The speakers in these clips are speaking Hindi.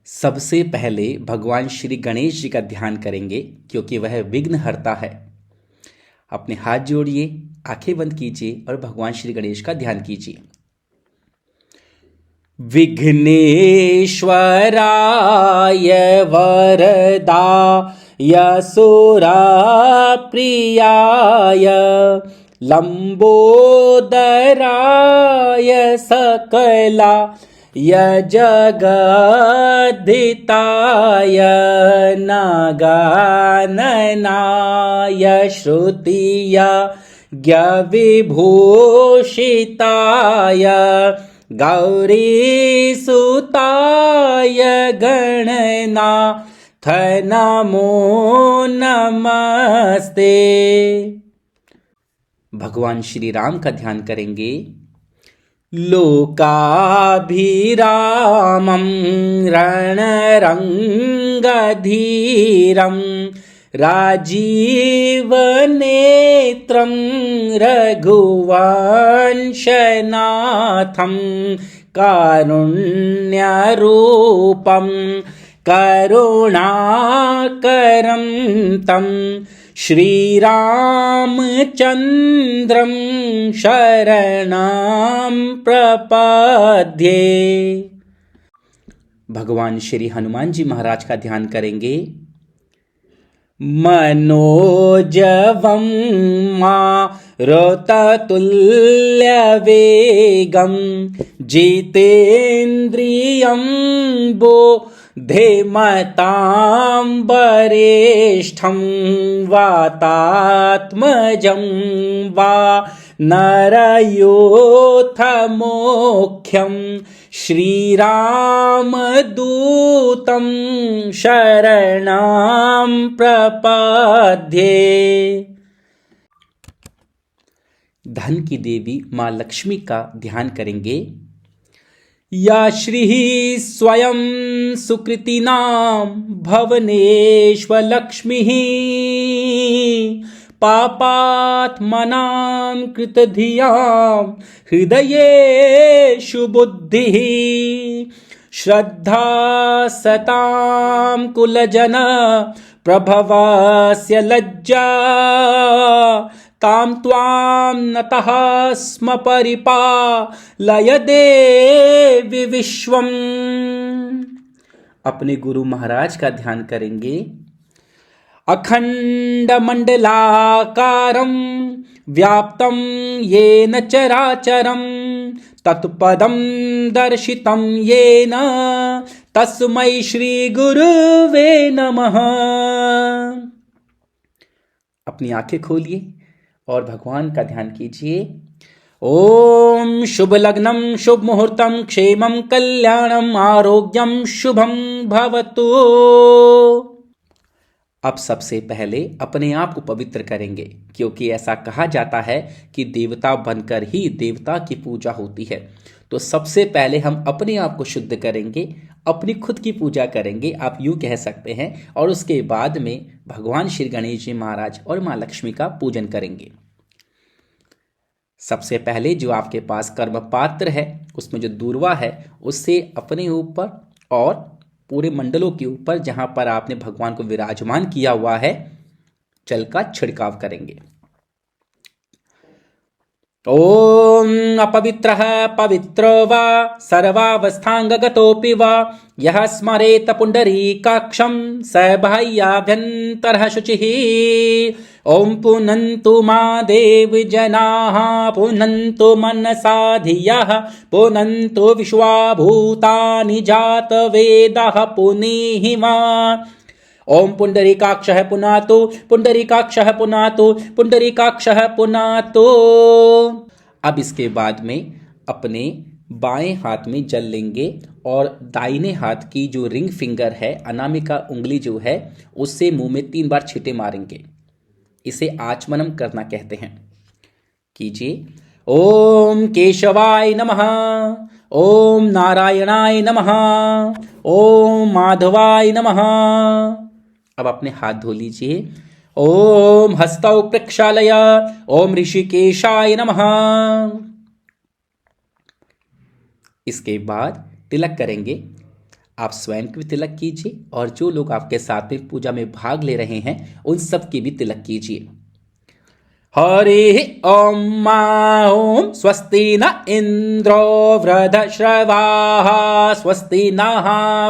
सबसे पहले भगवान श्री गणेश जी का ध्यान करेंगे क्योंकि वह विघ्नहर्ता है। अपने हाथ जोड़िए, आंखें बंद कीजिए और भगवान श्री गणेश का ध्यान कीजिए। विघ्नेश्वराय वरदाय सुरप्रियाय लंबोदराय सकला जगद्धिताय नगाननाय श्रुतिय ज्ञविभूषिताय गौरीसुताय गणनाथ नमो नमस्ते। भगवान श्री राम का ध्यान करेंगे। लोकाभिरामं रणरंगधीरं राजीवनेत्रं रघुवंशनाथं कारुण्यरूपं करुणाकरं तं श्रीरामचन्द्रं शरणं प्रपद्ये। भगवान श्री हनुमान जी महाराज का ध्यान करेंगे। मनोजवं मारुततुल्यवेगं जितेन्द्रियं बुद्धिमतां वरिष्ठं वातात्मजं वा नरयोथमुख्यं श्रीरामदूतं शरणं प्रपद्ये। धन की देवी माँ लक्ष्मी का ध्यान करेंगे। या श्री स्वयं सुकृतिनां भवनेष्वलक्ष्मीः पापात्मनां कृतधियां हृदयेषु बुद्धिः श्रद्धा सतां कुलजन प्रभवस्य लज्जा तां त्वां नतः स्म परिपालय देवि विश्वम्। अपने गुरु महाराज का ध्यान करेंगे। अखंडमंडलाकारं व्याप्तं येन चराचरं तत्पदं दर्शितं येन तस्मै श्री गुरुवे नमः। अपनी आंखें खोलिए और भगवान का ध्यान कीजिए। ओम शुभ लग्नं शुभ मुहूर्तं क्षेमं कल्याणं आरोग्यं शुभं भवतु। अब सबसे पहले अपने आप को पवित्र करेंगे क्योंकि ऐसा कहा जाता है कि देवता बनकर ही देवता की पूजा होती है। तो सबसे पहले हम अपने आप को शुद्ध करेंगे, अपनी खुद की पूजा करेंगे, आप यूँ कह सकते हैं, और उसके बाद में भगवान श्री गणेश जी महाराज और माँ लक्ष्मी का पूजन करेंगे। सबसे पहले जो आपके पास कर्म पात्र है उसमें जो दूर्वा है उससे अपने ऊपर और पूरे मंडलों के ऊपर जहां पर आपने भगवान को विराजमान किया हुआ है जल का छिड़काव करेंगे। ओम अपवित्रः पवित्रो वा सर्वावस्थांगगतोऽपि वा यः स्मरेत पुंडरीकाक्षं स बाह्याभ्यन्तरः शुचिः। ओम पुनन्तु मा देव जनाः पुनन्तु मनसा धियः पुनन्तु विश्वाभूतानि जातवेदः पुनीहि मा। ओम पुंडरीकाक्षः पुनातु पुंडरीकाक्षः पुनातु पुंडरीकाक्षः पुनातु। अब इसके बाद में अपने बाएं हाथ में जल लेंगे और दाहिने हाथ की जो रिंग फिंगर है, अनामिका उंगली जो है, उससे मुंह में 3 बार छींटे मारेंगे। इसे आचमनम करना कहते हैं। कीजिए। ओम केशवाय नमः, ओम नारायणाय नमः, ओम माधवाय नमः। अब अपने हाथ धो लीजिए। ओम हस्तौ प्रक्षालय, ओम ऋषिकेशाय नमः। इसके बाद तिलक करेंगे। आप स्वयं के भी तिलक कीजिए और जो लोग आपके साथ में पूजा में भाग ले रहे हैं उन सब की भी तिलक कीजिए। हरि ओम मा ओम स्वस्ति न इंद्रो वृधश्रवाः स्वस्ति नः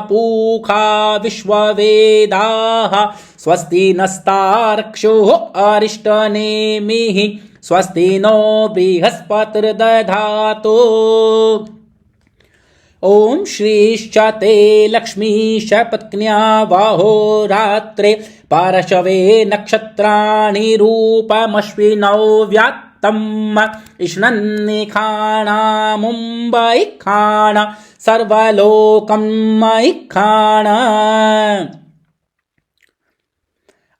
पूषा विश्ववेदाः स्वस्ति नस्तार्क्ष्यो अरिष्टनेमिः स्वस्ति नो बृहस्पतिर्दधातु। ओम श्रीश्च ते लक्ष्मीश पत्न्या वहोरात्रे पारशवे नक्षत्राणि रूपमश्विनौ व्यात्तम् इष्णन्निखाणामुम्बैखाण सर्वलोकमैखाण।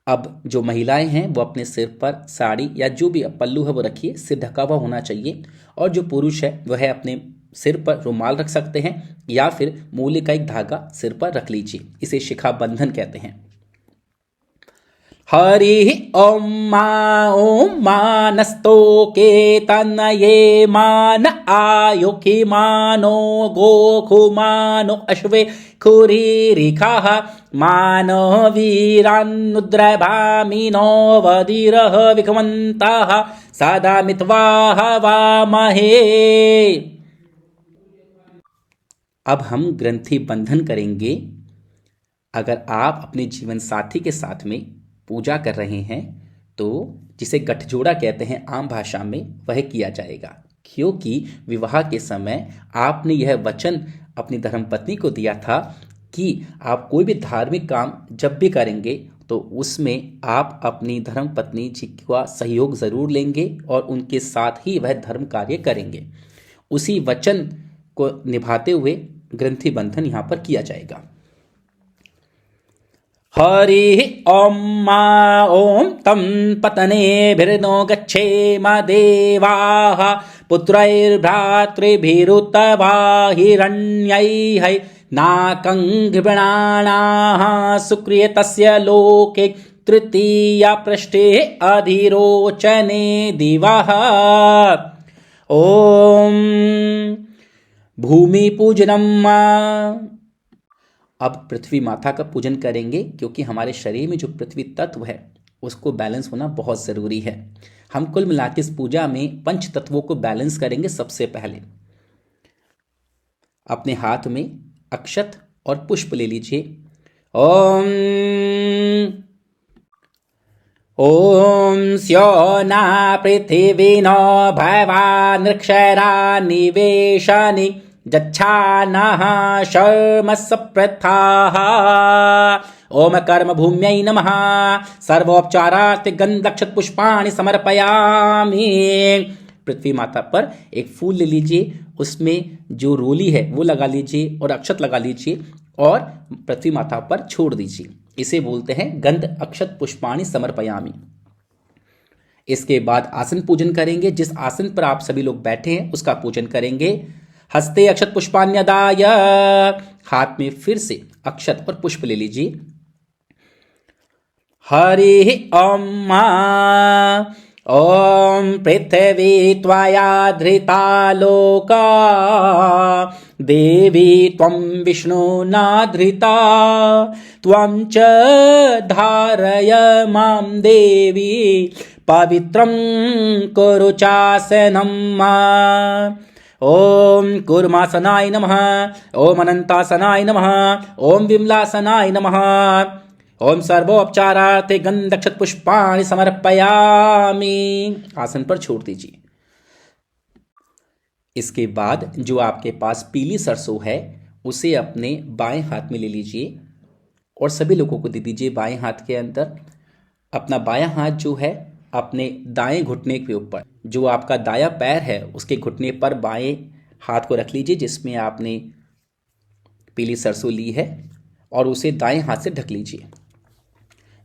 अब जो महिलाएं हैं वो अपने सिर पर साड़ी या जो भी पल्लू है वो रखिए, सिर ढका हुआ होना चाहिए। और जो पुरुष है वह अपने सिर पर रुमाल रख सकते हैं या फिर मूल्य का एक धागा सिर पर रख लीजिए, इसे शिखा बंधन कहते हैं। हरि ओम मानस्तोके तनये मान आयुखि मानो गोखुमानो अश्वे खुरीरिखाः मानो वीरान्नुद्रभामिनो वदिरः विघ्वन्ताः सदा मित्वा हवामहे। अब हम ग्रंथि बंधन करेंगे। अगर आप अपने जीवन साथी के साथ में पूजा कर रहे हैं तो जिसे गठजोड़ा कहते हैं आम भाषा में, वह किया जाएगा, क्योंकि विवाह के समय आपने यह वचन अपनी धर्मपत्नी को दिया था कि आप कोई भी धार्मिक काम जब भी करेंगे तो उसमें आप अपनी धर्मपत्नी जी का सहयोग जरूर लेंगे और उनके साथ ही वह धर्म कार्य करेंगे। उसी वचन को निभाते हुए ग्रंथि बंधन यहां पर किया जाएगा। हरि ओम तं पतनेभिर्नो गच्छेम देवाः पुत्रैर्भ्रातृभिरुतवा हिरण्यैः नाकं गृणाणाः सुक्रियतस्य लोके तृतीया पृष्ठे अधिरोचने दिवः। ओम भूमि पूजनम। अब पृथ्वी माता का पूजन करेंगे, क्योंकि हमारे शरीर में जो पृथ्वी तत्व है उसको बैलेंस होना बहुत ज़रूरी है। हम कुल मिला के इस पूजा में पंच तत्वों को बैलेंस करेंगे। सबसे पहले अपने हाथ में अक्षत और पुष्प ले लीजिए। ओम स्योना पृथिवीनो भवानृक्षरा निवेशनि जच्छानः शर्मसप्रथाः। ओम कर्म भूम्यै नमः सर्वोपचारार्थ गंधक्षत पुष्पाणि समर्पयामि। पृथ्वी माता पर एक फूल ले लीजिए, उसमें जो रोली है वो लगा लीजिए और अक्षत लगा लीजिए और पृथ्वी माता पर छोड़ दीजिए। इसे बोलते हैं गंध अक्षत पुष्पाणि समर्पयामि। इसके बाद आसन पूजन करेंगे। जिस आसन पर आप सभी लोग बैठे हैं उसका पूजन करेंगे। हस्ते अक्षत पुष्पान्यदाय, हाथ में फिर से अक्षत और पुष्प ले लीजिए। हरि ओम पृथ्वी त्वया धृता लोका देवी त्वं विष्णुना धृता त्वं च धारय मां देवी पवित्रं कुरु चासनम्। ओम कूर्मासनाय नमः, ओम अनंतासनाय नमः, ओम विमलासनाय नमः, ओम सर्वोपचारार्थे गंधक्षत पुष्पाणि समर्पयामि। आसन पर छोड़ दीजिए। इसके बाद जो आपके पास पीली सरसों है उसे अपने बाएं हाथ में ले लीजिए और सभी लोगों को दे दीजिए बाएं हाथ के अंदर। अपना बायां हाथ जो है अपने दाएं घुटने के ऊपर, जो आपका दायां पैर है उसके घुटने पर बाएं हाथ को रख लीजिए जिसमें आपने पीली सरसों ली है, और उसे दाएं हाथ से ढक लीजिए।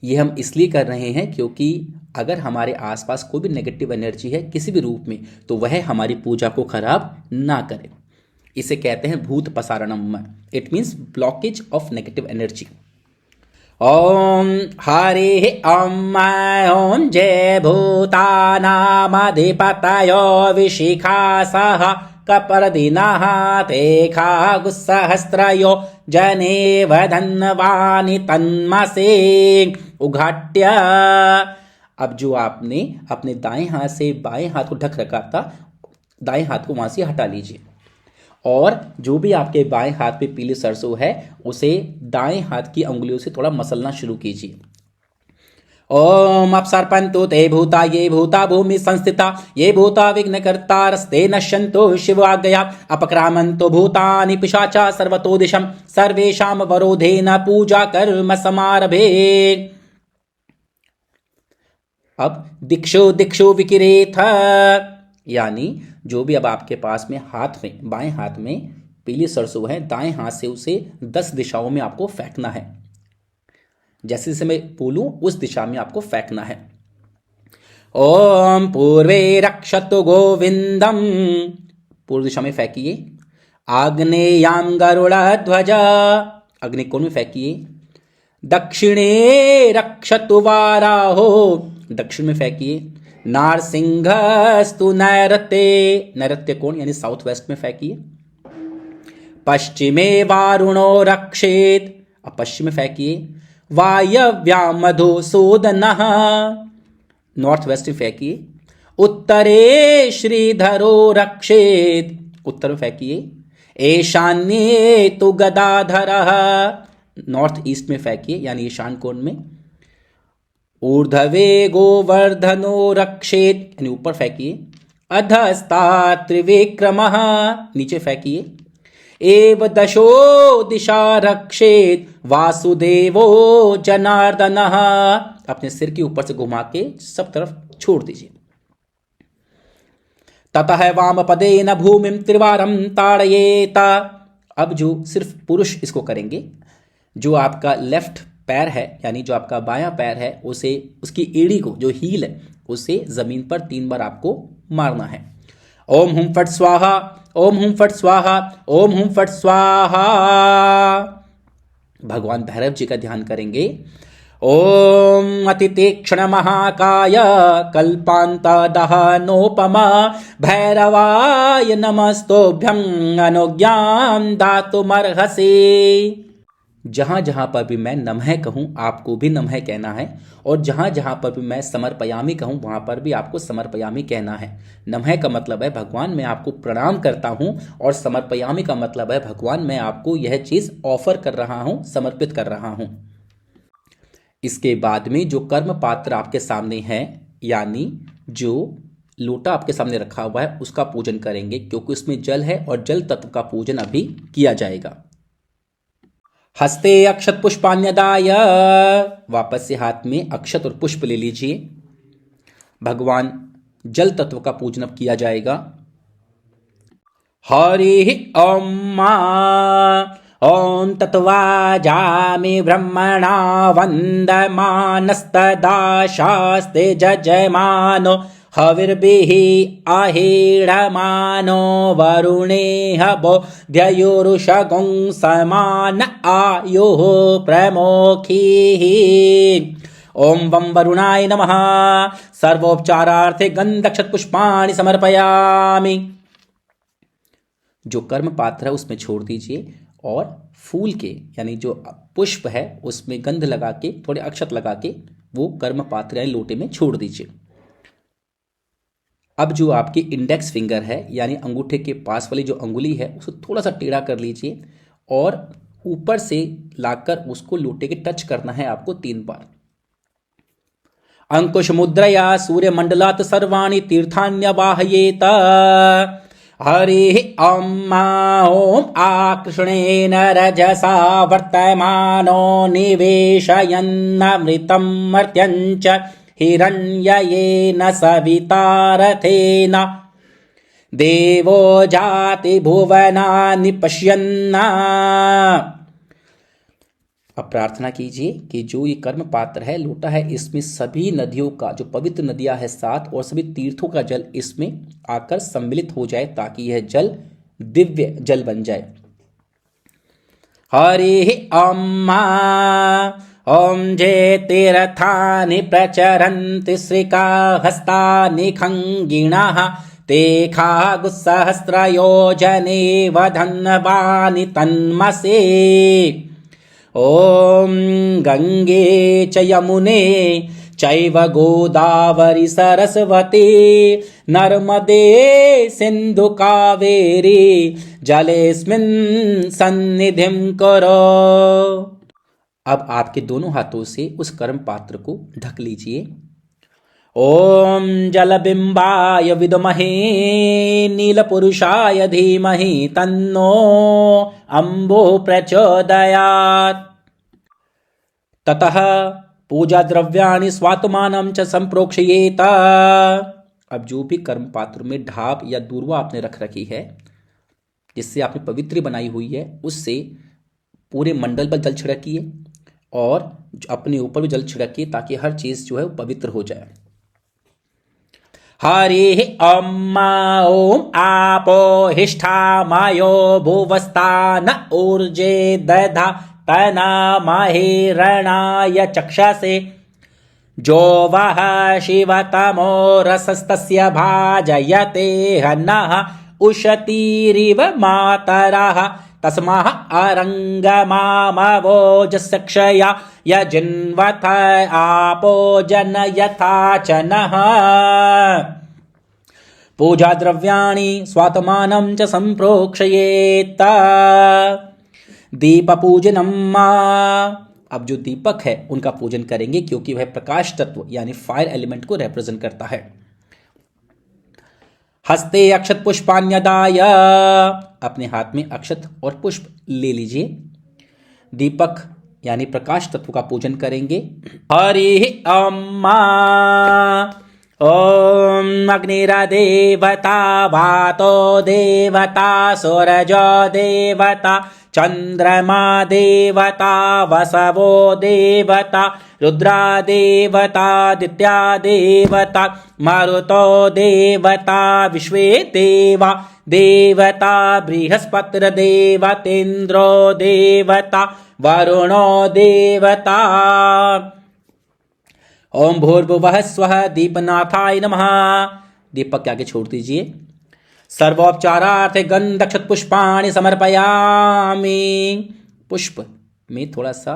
ये हम इसलिए कर रहे हैं क्योंकि अगर हमारे आसपास कोई भी नेगेटिव एनर्जी है किसी भी रूप में तो वह हमारी पूजा को खराब ना करे। इसे कहते हैं भूत पसारणम। It means blockage of negative energy. Om Hari Om जय भूतानामधिपतयो विशिखासः कपर्दिनः ते खागुस्सहस्रयो जनेव धन्वानि तन्मसे उघाट्य। अब जो आपने अपने दाएं हाथ से बाएं हाथ को ढक रखा था, दाएं हाथ को वहां से हटा लीजिए और जो भी आपके बाएं हाथ पे पीली सरसों है उसे दाएं हाथ की अंगुलियों से थोड़ा मसलना शुरू कीजिए। ओम अपसर्पन्तु ते भूता ये भूता भूमि संस्थिता ये भूता विघ्नकर्तारस्ते नश्यन्तो शिव आज्ञया अपक्रामन्तो भूतानि पिशाचा सर्वतो दिशं सर्वेषां वरोधेन पूजा कर्म समारभे। अब दिक्षु दिक्षु विकिरेथ, यानी जो भी अब आपके पास में हाथ में बाएं हाथ में पीली सरसों है, दाएं हाथ से उसे 10 दिशाओं में आपको फेंकना है। जैसे जैसे मैं बोलूं उस दिशा में आपको फेंकना है। ओम पूर्वे रक्षतु गोविंदम, पूर्व दिशा में फेंकिए। आग्नेयाम गरुड़ध्वज, अग्नि कोण में फेंकिए। दक्षिणे रक्षतु वाराहो, दक्षिण में फेंकिए। नारसिंहस्तु नैऋत्ये, नैऋत्य कोण यानी साउथ वेस्ट में फेंकिए। पश्चिमे वारुणो रक्षेत, अब पश्चिम में फेंकिए। वायव्यां मधुसूदनः, नॉर्थ वेस्ट में फेंकिए। उत्तरे श्रीधरो रक्षेत, उत्तर में फेंकिए। ईशान्ये तु गदाधरः, नॉर्थ ईस्ट में फेंकिए यानी ईशान कोण में। ऊर्ध्वे गोवर्धनो रक्षेत, यानी ऊपर फेंकिए। अधस्तात् त्रिविक्रमः, नीचे फेंकिए। एव दशो दिशा रक्षेत वासुदेवो जनार्दनः, अपने सिर के ऊपर से घुमा के सब तरफ छोड़ दीजिए। ततः वामपदेन भूमिं त्रिवारं ताड़येत, अब जो सिर्फ पुरुष इसको करेंगे, जो आपका लेफ्ट पैर है यानी जो आपका बायां पैर है उसे, उसकी एड़ी को, जो हील है उसे जमीन पर 3 बार आपको मारना है। ओम हुम फट स्वाहा, ओम हुम फट स्वाहा, ओम हुम फट स्वाहा। भगवान भैरव जी का ध्यान करेंगे। ओम अति तीक्ष्ण महाकाय कल्पांत दहनोपमा भैरवाय नमस्तोभ्यं अनुज्ञां दातुमर्हसि। जहां जहां पर भी मैं नमः कहूं आपको भी नमः कहना है, और जहां जहां पर भी मैं समर्पयामि कहूं वहां पर भी आपको समर्पयामि कहना है। नमः का मतलब है भगवान मैं आपको प्रणाम करता हूं, और समर्पयामि का मतलब है भगवान मैं आपको यह चीज ऑफर कर रहा हूं, समर्पित कर रहा हूं। इसके बाद में जो कर्म पात्र आपके सामने है, यानी जो लोटा आपके सामने रखा हुआ है उसका पूजन करेंगे, क्योंकि उसमें जल है और जल तत्व का पूजन अभी किया जाएगा। हस्ते अक्षत पुष्पान्यदाय, वापस से हाथ में अक्षत और पुष्प ले लीजिए। भगवान जल तत्व का पूजन अब किया जाएगा। हरि ओम ओम तत्वाजामि ब्रह्मणा वन्दमानस्तदा शास्ते जजमानो हविर्भिः आहेडमानो वरुणेह बोध्ययोरुषगुं समान आयुः प्रमोखीः। ओम वं वरुणाय नमः। सर्वोपचारार्थे गंधक्षत पुष्पाणि समर्पयामि। जो कर्म पात्र है उसमें छोड़ दीजिए, और फूल के यानी जो पुष्प है उसमें गंध लगा के, थोड़े अक्षत लगा के वो कर्म पात्र यानी लोटे में छोड़ दीजिए। अब जो आपकी इंडेक्स फिंगर है यानी अंगूठे के पास वाली जो अंगुली है उसको थोड़ा सा टेढ़ा कर लीजिए, और ऊपर से लाकर उसको लोटे के टच करना है आपको 3 बार। अंकुश मुद्रया सूर्य मंडलात् सर्वाणि तीर्थान्यवाहयेत। हरि ओम आकृष्णेन रजसा वर्तमानो निवेशयन्नमृतं मर्त्यञ्च हिरण्ययेन सवितारथेन देवो जाति भुवनानि पश्यन्ना। अब प्रार्थना कीजिए कि जो ये कर्म पात्र है, लोटा है, इसमें सभी नदियों का, जो पवित्र नदियां हैं 7 और सभी तीर्थों का जल इसमें आकर सम्मिलित हो जाए, ताकि यह जल दिव्य जल बन जाए। हरि ओम ओम जे तीर्थानि प्रचरन्ति श्रीकाहस्तानि खंगिणः ते खागुसहस्रयोजने वधन्वानि तन्मसे। ॐ गंगे च यमुने चैव गोदावरी सरस्वती नर्मदे सिंधु कावेरी जलेस्मिन् सन्निधिं करो। अब आपके दोनों हाथों से उस कर्म पात्र को ढक लीजिए। ओम जलबिंबाय विद्महे नीलपुरुषाय धीमहि तन्नो अंबो प्रचोदयात्। ततः पूजा द्रव्याणि स्वात्मानं च संप्रोक्षयेत। अब जो भी कर्म पात्र में ढाप या दूर्वा आपने रख रखी है, जिससे आपने पवित्री बनाई हुई है, उससे पूरे मंडल पर जल छिड़किए और अपने ऊपर भी जल छिड़किए, ताकि हर चीज जो है वो पवित्र हो जाए। हरि ओम आपो हिष्ठा मायो भुवस्तान ऊर्जे दधा तना माहिरणाय चक्षसे जो वह शिवतमो रसस्तस्य भाजयते हनः उशतीरिव मातरः तस्मा अरंगमामवोजसक्षया यजिन्वथ आपो जनयथा च नः। पूजा द्रव्याणि स्वात्मानं च संप्रोक्षयेत। दीप पूजनम। अब जो दीपक है उनका पूजन करेंगे, क्योंकि वह प्रकाश तत्व यानी फायर एलिमेंट को रिप्रेजेंट करता है। हस्ते अक्षत पुष्पान्यदाय। अपने हाथ में अक्षत और पुष्प ले लीजिए। दीपक यानी प्रकाश तत्व का पूजन करेंगे। हरि ओम अग्निर्देवता वातो देवता सूरजो देवता चंद्रमा देवता वसवो देवता रुद्रा देवता दित्या देवता मारुतो देवता विश्वे देवा देवता बृहस्पतिर देवतेन्द्रो देवता वरुणो देवता। ओम भूर्भुवः स्वः दीपनाथाय नमः। दीपक के आगे छोड़ दीजिए। सर्वोपचारार्थे गंधक्षत पुष्पाणि समर्पयामि। पुष्प में थोड़ा सा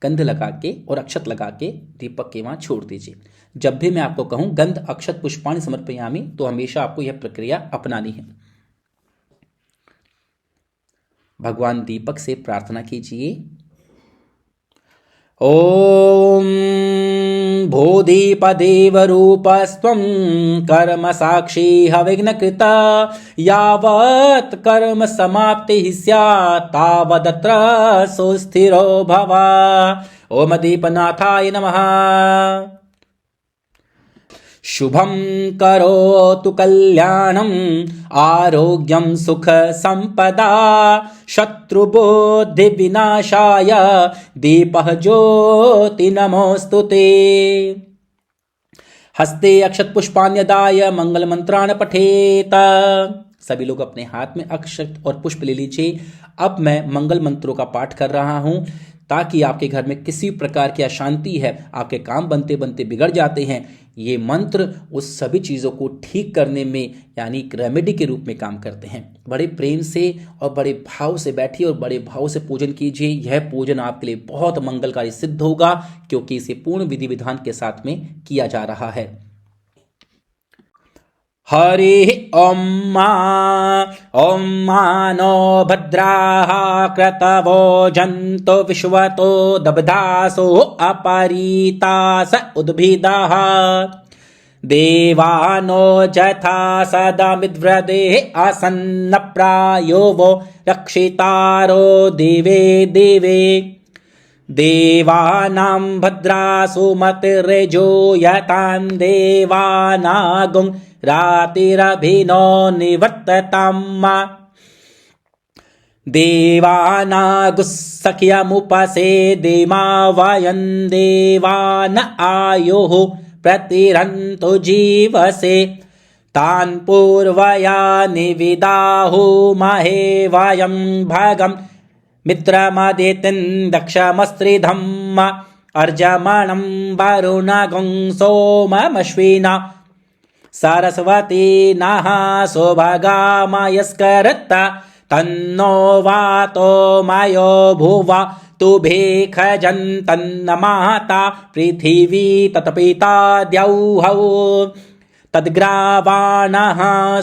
गंध लगा के और अक्षत लगा के दीपक के वहां छोड़ दीजिए। जब भी मैं आपको कहूं गंध अक्षत पुष्पाणि समर्पयामि, तो हमेशा आपको यह प्रक्रिया अपनानी है। भगवान दीपक से प्रार्थना कीजिए। ओम भूदीपदेव रूपस्त्वं कर्म साक्षी हविघ्नकृता यावत् कर्म समाप्तिः स्यात् तावदत्र सुस्थिरो भव। ओम दीपनाथाय नमः। शुभं करोतु कल्याणं आरोग्यं सुख संपदा शत्रुबुद्धि विनाशाय दीपः ज्योति नमोस्तुते। हस्ते अक्षत पुष्पान्यदाय मंगल मंत्रान् पठेत। सभी लोग अपने हाथ में अक्षत और पुष्प ले लीजिए। अब मैं मंगल मंत्रों का पाठ कर रहा हूं, ताकि आपके घर में किसी प्रकार की अशांति है, आपके काम बनते बनते बिगड़ जाते हैं, ये मंत्र उस सभी चीज़ों को ठीक करने में यानी एक रेमेडी के रूप में काम करते हैं। बड़े प्रेम से और बड़े भाव से बैठिए और बड़े भाव से पूजन कीजिए। यह पूजन आपके लिए बहुत मंगलकारी सिद्ध होगा, क्योंकि इसे पूर्ण विधि विधान के साथ में किया जा रहा है। हरि ओम मानो भद्राः क्रतवो जन्तु विश्वतो दब्धासो अपरीतास उद्भिदाः देवानो जथा सदमिद्व्रदे आसन्न प्रायो वो रक्षितारो दिवे दिवे देवानां भद्रासु मतिर्जो यतां देवानागुं रातिरभिनो निवर्तताम् देवानागुस्सख्यमुपसेदिमा वयं देवान आयुः प्रतिरन्तु जीवसे तान् पूर्वया निविदाहुमहे वयं भगं मित्रमदितिं दक्षमस्त्रिधम् अर्जमणं वरुणगं सोममश्विना सरस्वती नः सौभागामयस्करत्ता तन्नो वातो मयो भुवा तुभेखजन्तन्नमाता पृथिवी तत्पिता द्यौः तद्ग्रावाणः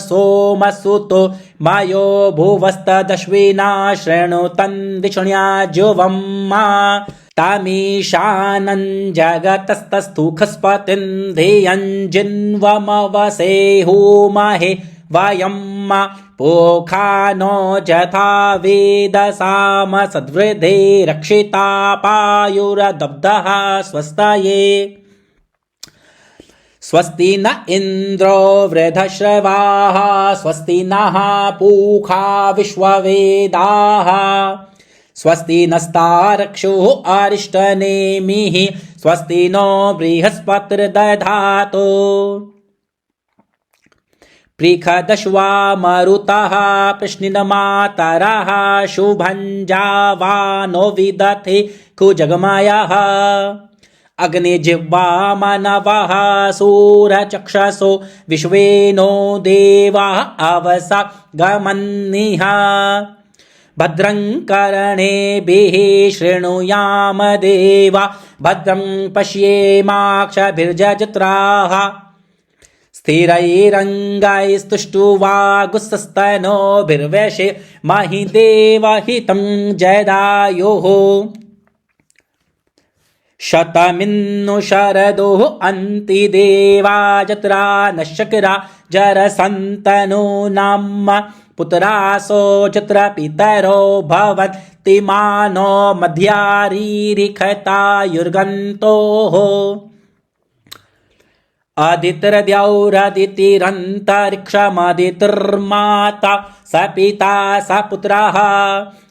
सोमसुतो मयो भुवस्तदश्विना शृणुतन् विष्ण्याजुवम्मा तमीशानं जगतस्तस्थु खस्पतिं धियं जिन्वमवसेहुमहे वयं पोखानो जथा वेदसाम सद्वृद्धे रक्षिता पायुरदब्धः स्वस्तये स्वस्ति न इन्द्रो वृधश्रवाः स्वस्ति नः पूषा विश्ववेदाः स्वस्ति नस्तार्क्ष्युः अरिष्टनेमिः स्वस्ति नो बृहस्पतिर्दधातु पृखदश्वा मरुतः प्रश्निनमातरः शुभञ्जावानो विदथे कुजगमयः अग्निजिह्वा मनवः सूरचक्षसो विश्वेनो देवाः अवसा गमन्निः भद्रं कर्णेभिः शृणुयाम देवा भद्रं पश्येमाक्षभिर्जत्राः स्थिरैरङ्गैस्तुष्टुवागुस्तनोभिर्वशे महि देवहितं जयदायुः शतमिन्नु शरदोः अन्तिदेवा जत्रा नशकरा जरसन्तनो नाम पुत्रासो जत्र पितरो भवन्ति मानो मध्यारीरिखतायुर्गन्तोः आदित्यरद्यौरदितिरन्तरिक्षमदितिर्माता स पिता स पुत्रः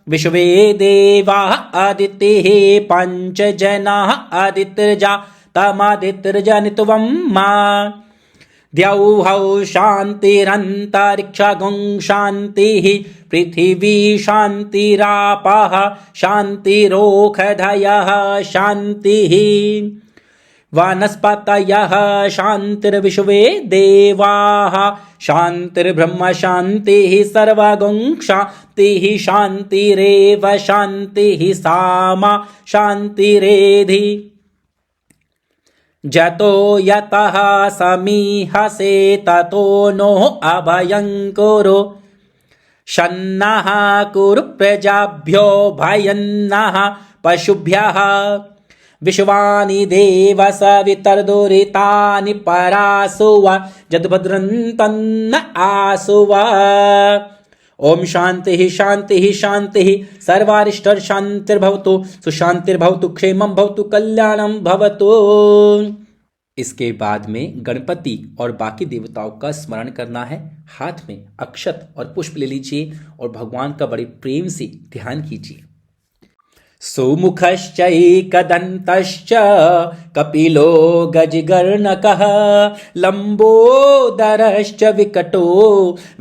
विश्वे देवाः अदितिः पञ्च जनाः अदितिर्जा तमदितिर्जनित्वं मा द्यौः शान्तिरन्तरिक्षगुं शान्तिः पृथिवी शान्तिरापः शान्तिरोषधयः शान्तिः वनस्पतयः शान्तिर्विश्वे देवाः शान्तिर्ब्रह्म शान्तिः सर्वगुं शान्तिः शान्तिरेव शान्तिः सामा शान्तिरेधि जतो यतः समीहसे ततो नो अभयं कुरु शन्नः कुरु प्रजाभ्यो भयन्नः पशुभ्यः विश्वानि देव सवितर्दुरितानि परासुव जद्भद्रन्तन्न आसुव ओम शांति शांति शांति सर्वारिष्ट शांतिर्भवतु सुशांतिर्भवतु क्षेमं भवतु कल्याणं भवतु। इसके बाद में गणपति और बाकी देवताओं का स्मरण करना है। हाथ में अक्षत और पुष्प ले लीजिए और भगवान का बड़े प्रेम से ध्यान कीजिए। सुमुखश्चैकदन्तश्च कपिलो गजगर्णकः लम्बोदरश्च विकटो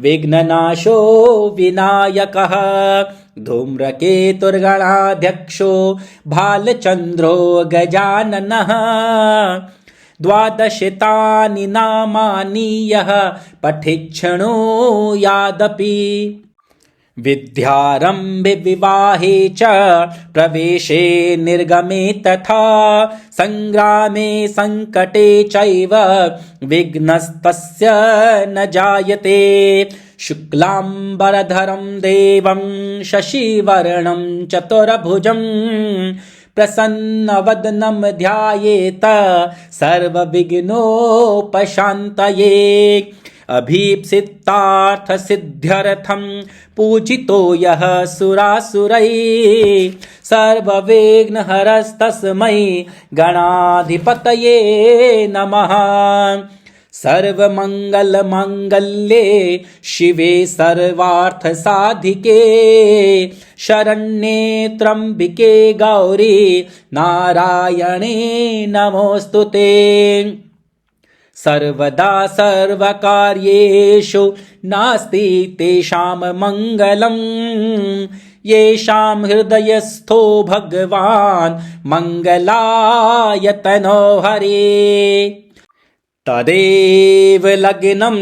विघ्ननाशो विनायकः धूम्रकेतुर्गणाध्यक्षो भालचन्द्रो गजाननः द्वादशतानि नामानि यः पठिच्छृणु यादपि विद्यारम्भे विवाहे च प्रवेशे निर्गमे तथा संग्रामे संकटे चैव विघ्नस्तस्य न जायते शुक्लाम्बरधरं देवं शशिवर्णं चतुर्भुजं प्रसन्नवदनं ध्यायेत सर्वविघ्नोपशान्तये अभीप्सितार्थसिद्ध्यर्थं पूजितो यः सुरासुरैः सर्वविघ्नहरस्तस्मै गणाधिपतये नमः। सर्वमङ्गलमाङ्गल्ये शिवे सर्वार्थसाधिके शरण्ये त्र्यम्बिके गौरी नारायणे नमोऽस्तु ते। सर्वदा सर्वकार्येषु नास्ति तेषां मङ्गलं येषां हृदयस्थो भगवान् मङ्गलायतनो हरे। तदेव लग्नं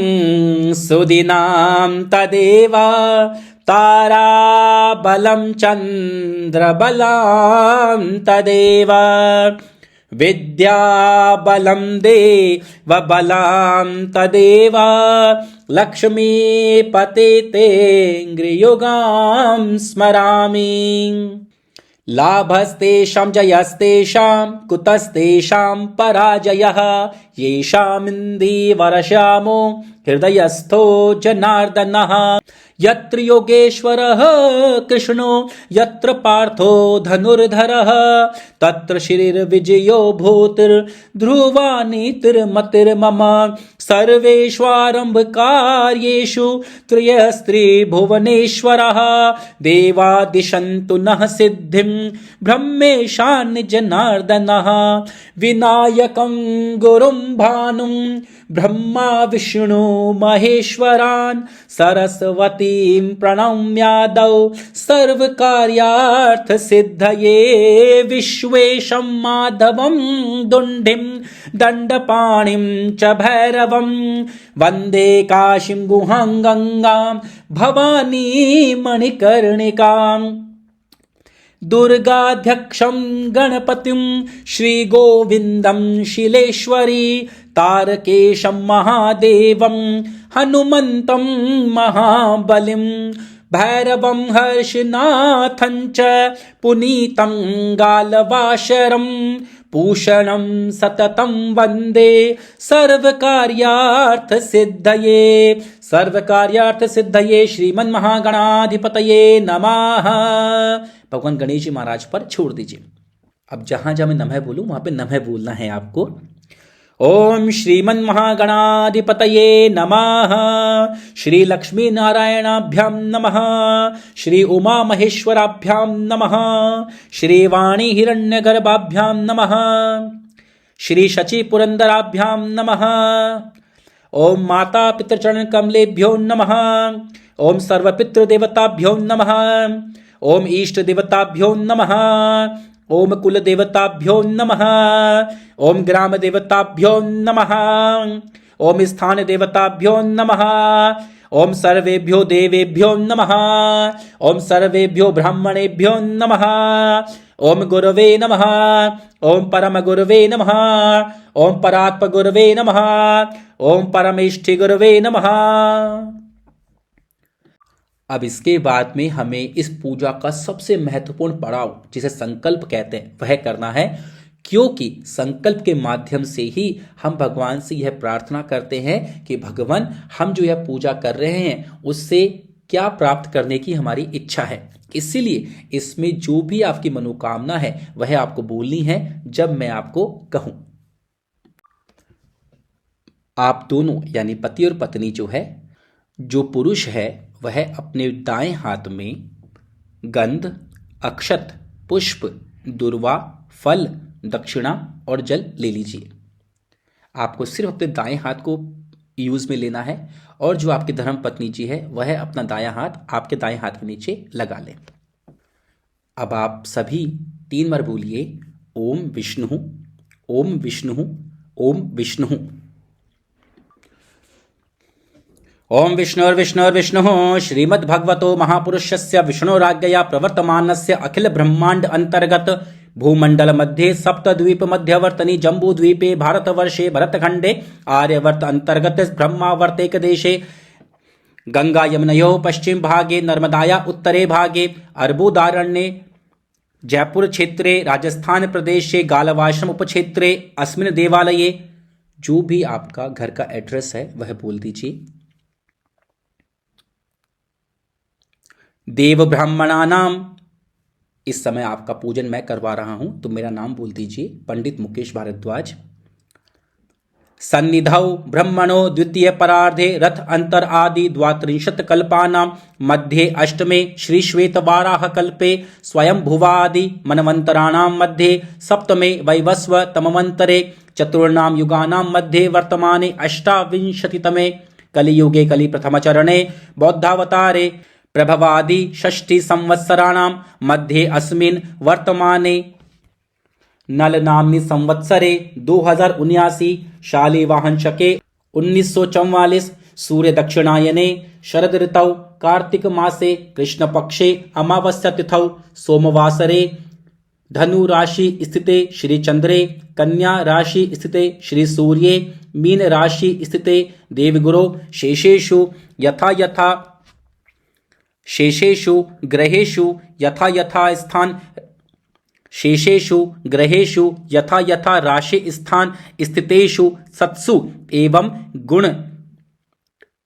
सुदिनां तदेव ताराबलं चन्द्रबलं तदेव विद्याबलं देवबलं तदेव लक्ष्मीपते तेऽङ्घ्रियुगां स्मरामि लाभस्तेषां जयस्तेषां कुतस्तेषां पराजयः येषामिन्दीवरश्यामो हृदयस्थो जनार्दनः यत्र योगेश्वरः कृष्णो यत्र पार्थो धनुर्धरः तत्र श्रीर्विजयो भूतिर्ध्रुवा नीतिर्मतिर्मम सर्वेष्वारम्भकार्येषु त्रयस्त्रिभुवनेश्वरः देवादिशन्तु नः सिद्धिं ब्रह्मेशान् जनार्दनः विनायकं गुरुं भानुं ब्रह्मा विष्णु महेश्वरान् सरस्वतीं प्रणम्यादौ सर्वकार्यार्थसिद्धये विश्वेशं माधवं दुण्डिं दण्डपाणिं च भैरवं वन्दे काशीं गुहां गङ्गां भवानी मणिकर्णिकाम् दुर्गाध्यक्षं गणपतिं श्रीगोविन्दं शिलेश्वरी तारकेशं महादेवं हनुमन्तं महाबलिं भैरवं हर्षनाथं च पुनीतं गालवाशरं पूषणं सततं वन्दे सर्वकार्यार्थसिद्धये श्रीमन्महागणाधिपतये नमः। भगवान गणेश जी महाराज पर छोड़ दीजिए। अब जहां जहां मैं नमः बोलूं वहां पे नमः बोलना है आपको। ओम श्रीमन्महागणाधिपतये नमः, श्री लक्ष्मी नारायणाभ्यां नमः, श्री उमा महेश्वराभ्यां नमः, श्री वाणी हिरण्यगर्भाभ्यां नमः, श्री शची पुरंदराभ्यां नमः। ओम माता पितृचरण कमलेभ्यो नमः। ओम सर्वपितृदेवताभ्यो नमः। ओम इष्ट देवताभ्यो नमः। ओम कुल देवताभ्यो नमः। ओम ग्राम देवताभ्यो नमः। ओम स्थान देवताभ्यो नमः। ओम सर्वेभ्यो देवेभ्यो नमः। ओम सर्वेभ्यो ब्राह्मणेभ्यो नमः। ओम गुरवे नमः। ओम परम गुरवे नमः। ओम परात्म गुरवे नमः। ओम परमेष्ठि गुरवे नमः। अब इसके बाद में हमें इस पूजा का सबसे महत्वपूर्ण पड़ाव जिसे संकल्प कहते हैं वह करना है, क्योंकि संकल्प के माध्यम से ही हम भगवान से यह प्रार्थना करते हैं कि भगवान हम जो यह पूजा कर रहे हैं उससे क्या प्राप्त करने की हमारी इच्छा है। इसीलिए इसमें जो भी आपकी मनोकामना है वह आपको बोलनी है जब मैं आपको कहूं। आप दोनों यानी पति और पत्नी जो है, जो पुरुष है वह अपने दाएं हाथ में गंध, अक्षत, पुष्प, दुर्वा, फल, दक्षिणा और जल ले लीजिए। आपको सिर्फ अपने दाएं हाथ को यूज में लेना है और जो आपकी धर्म पत्नी जी है वह अपना दायां हाथ आपके दाएं हाथ के नीचे लगा लें। अब आप सभी 3 बार बोलिए ओम विष्णु, ओम विष्णु, ओम विष्णु। ओम विष्णुर्विष्णुर्विष्णुः श्रीमद्भगवतो महापुरुषस्य विष्णुराज्ञया प्रवर्तमानस्य अखिल ब्रह्मांड अंतर्गत भूमंडल मध्ये सप्तद्वीप मध्यवर्तनी जम्बूद्वीपे भारतवर्षे भरतखंडे आर्यवर्त अंतर्गत ब्रह्मावर्तेक देशे गंगा यमुनयोः पश्चिम भागे नर्मदाया उत्तरे भागे अर्बुदारण्ये जयपुर क्षेत्रे राजस्थान प्रदेशे गालवाश्रम उपक्षेत्रे अस्मिन् देवालये। जो भी आपका घर का एड्रेस है वह बोल दीजिए। देव ब्राह्मणानाम, इस समय आपका पूजन मैं करवा रहा हूं तो मेरा नाम बोल दीजिए, पंडित मुकेश भारद्वाज। सन्निधौ ब्रह्मणो द्वितीय परार्धे रथ अंतर आदि 32 कल्पानां मध्ये अष्टमे श्री श्वेत वाराह कल्पे स्वयं भुवादि मनवंतराणां मध्ये सप्तमे वैवस्व तमवंतरे चतुर्णां युगानां मध्ये वर्तमाने 28तमे कलियुगे कलि प्रथमचरणे बौद्धावतारे प्रभवादि 6 संवत्सराणां मध्ये अस्मिन् वर्तमाने नल नाम्नि संवत्सरे 2079 शालिवाहन शके 1944 सूर्य दक्षिणायने शरद ऋतौ कार्तिक मासे कृष्ण पक्षे अमावस्या तिथौ सोमवासरे धनु राशि स्थिते श्री चंद्रे कन्या राशि स्थिते श्री सूर्ये मीन राशि स्थिते देवगुरो शेषेषु यथा यथा शेषेषु ग्रहेषु यथा यथा स्थान शेषेषु ग्रहेषु यथा यथा राशि स्थान स्थितेषु सत्सु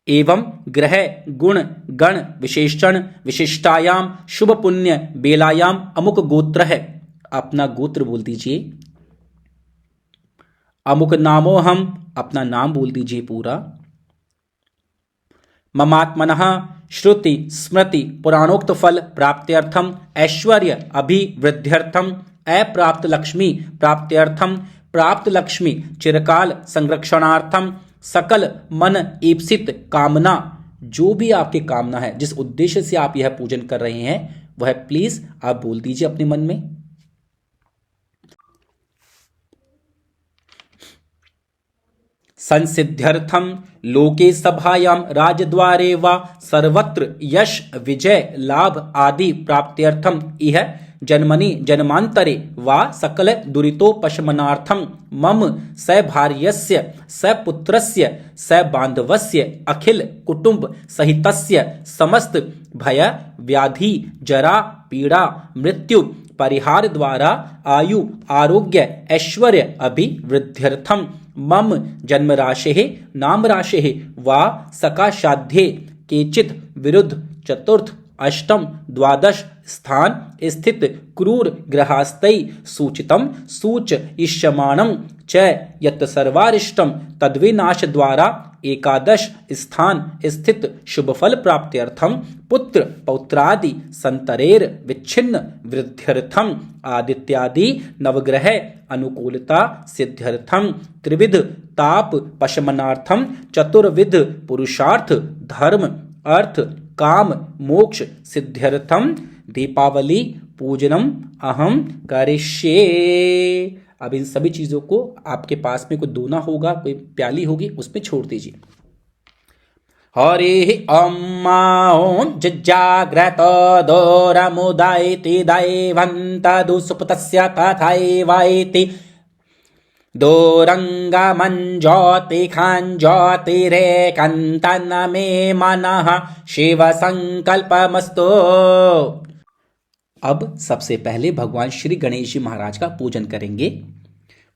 एवं ग्रह गुण गण विशेषण विशिष्टायाम शुभ पुण्य बेलायाम अमुक गोत्र है। अपना गोत्र बोल दीजिए। अमुक नामो हम, अपना नाम बोल दीजिए पूरा। ममात्मनः श्रुति स्मृति पुराणोक्त फल प्राप्त्यर्थम ऐश्वर्य अभिवृद्ध्यर्थम अप्राप्त लक्ष्मी प्राप्त्यर्थम प्राप्त लक्ष्मी चिरकाल संरक्षणार्थम सकल मन ईप्सित कामना, जो भी आपकी कामना है, जिस उद्देश्य से आप यह पूजन कर रहे हैं, वह प्लीज आप बोल दीजिए अपने मन में। संसिद्ध्यर्थम लोके सभायां राजद्वारे वा सर्वत्र यश विजय लाभ आदि प्राप्त्यर्थम इह जन्मनि जन्मांतरे वा सकल दुरितोपशमनार्थम मम सभार्यस्य सपुत्रस्य सबांधवस्य अखिल कुटुंब सहितस्य समस्त भय व्याधि जरा पीड़ा मृत्यु परिहार द्वारा आयु आरोग्य ऐश्वर्य अभिवृद्ध्यर्थम मम जन्म राशे नाम राशे वा सकाशाध्ये केचित विरुद्ध चतुर्थ अष्टम द्वादश स्थान स्थित क्रूर ग्रहास्तै सूचितम सूच इष्यमाणं च यत् सर्वारिष्टम तद्विनाश द्वारा एकादश स्थान स्थित शुभ फल प्राप्त्यर्थम पुत्र पौत्रादि संतरेर विच्छिन्न वृद्ध्यर्थम आदित्यादि नवग्रह अनुकूलता सिद्ध्यर्थम त्रिविध ताप पशमनार्थम चतुर्विध पुरुषार्थ धर्म अर्थ काम मोक्ष सिद्ध्यर्थम दीपावली पूजनम अहम करिष्ये। अब इन सभी चीजों को आपके पास में कोई दोना होगा, कोई प्याली होगी, उसमें छोड़ दीजिए। हरि ओम जजाग्रत दोरमुदयति दैवन्त दुसुप्तस्य तथैवैति दोरंगमंजोति खांजोतिरेकंतन मे मनः शिव संकल्पमस्तु। अब सबसे पहले भगवान श्री गणेश जी महाराज का पूजन करेंगे।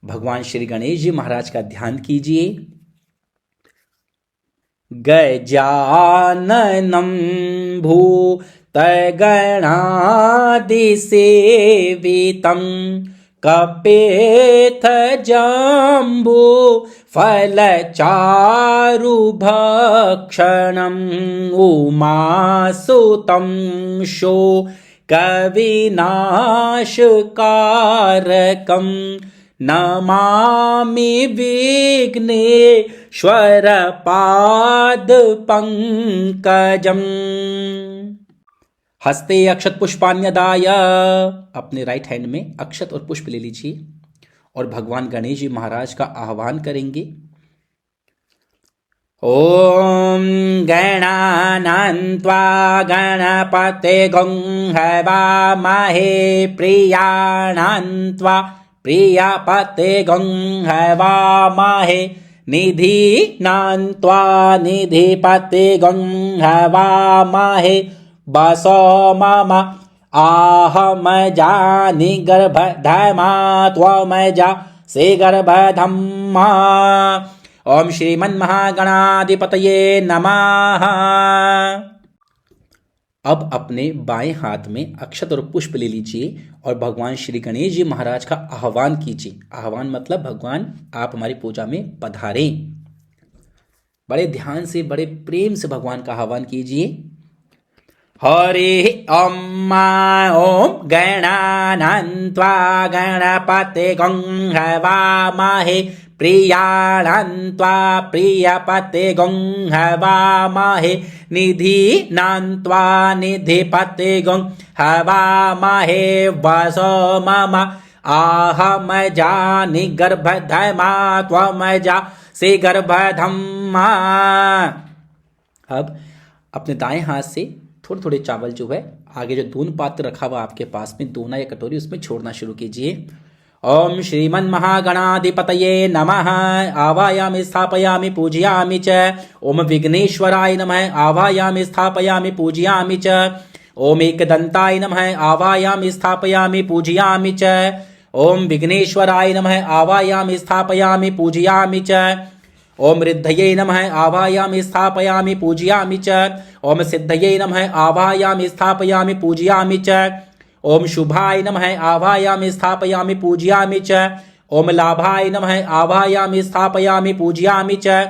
भगवान श्री गणेश जी महाराज का ध्यान कीजिए। गजाननं भूतगणादिसेवितं कपेथ जम्बो फलचारुभक्षणम् उमासुतं शो कविनाशकारकं नमामि विघ्नेश्वर पाद पंकजम। हस्ते अक्षत पुष्पान्यदाय, अपने राइट हैंड में अक्षत और पुष्प ले लीजिए और भगवान गणेश जी महाराज का आह्वान करेंगे। ओम गणानां त्वा गणपतिगुं हवामहे प्रियाणां त्वा प्रियपतिगुं हवामहे निधीनां त्वा निधिपतिगुं हवामहे वसो मम आहमजानि गर्भधमा त्वमजासि गर्भधम्मा। ओम श्रीमन्महागणाधिपतये नमः। अब अपने बाएं हाथ में अक्षत और पुष्प ले लीजिए और भगवान श्री गणेश जी महाराज का आह्वान कीजिए। आह्वान मतलब भगवान आप हमारी पूजा में पधारें। बड़े ध्यान से बड़े प्रेम से भगवान का आह्वान कीजिए। हरि ओम गणानां त्वा गणपतिगुं हवामहे प्रियाणां त्वा प्रियपतिगुं हवामहे निधीनां त्वा निधिपतिगुं हवामहे वसो मम आहमजानि गर्भधमा त्वमजा से गर्भधम्मा। अब अपने दाएं हाथ से थोड़े थोड़े चावल जो है आगे जो दून पात्र रखा हुआ आपके पास में, दोना या कटोरी, उसमें छोड़ना शुरू कीजिए। ओम श्रीमन् महागणाधिपतये नमः। आवायामि स्थापयामि पूजयामि च। ओम विघ्नेश्वराय नमः। आवायामि स्थापयामि पूजयामि च। ओम एकदंताय नमः। आवायामि स्थापयामि पूजयामि च। ओम विघ्नेश्वराय नमः। आवायामि स्थापयामि पूजयामि च। ओम रिद्धये नमः। आवायामि स्थापयामि पूजयामि च। ओम सिद्धये नमः। आवायामि स्थापयामि पूजयामि च। ओम शुभाय नमः। आवायामि स्थापयामि पूजयामि च। ओम लाभाय नमः। आवायामि स्थापयामि पूजयामि च।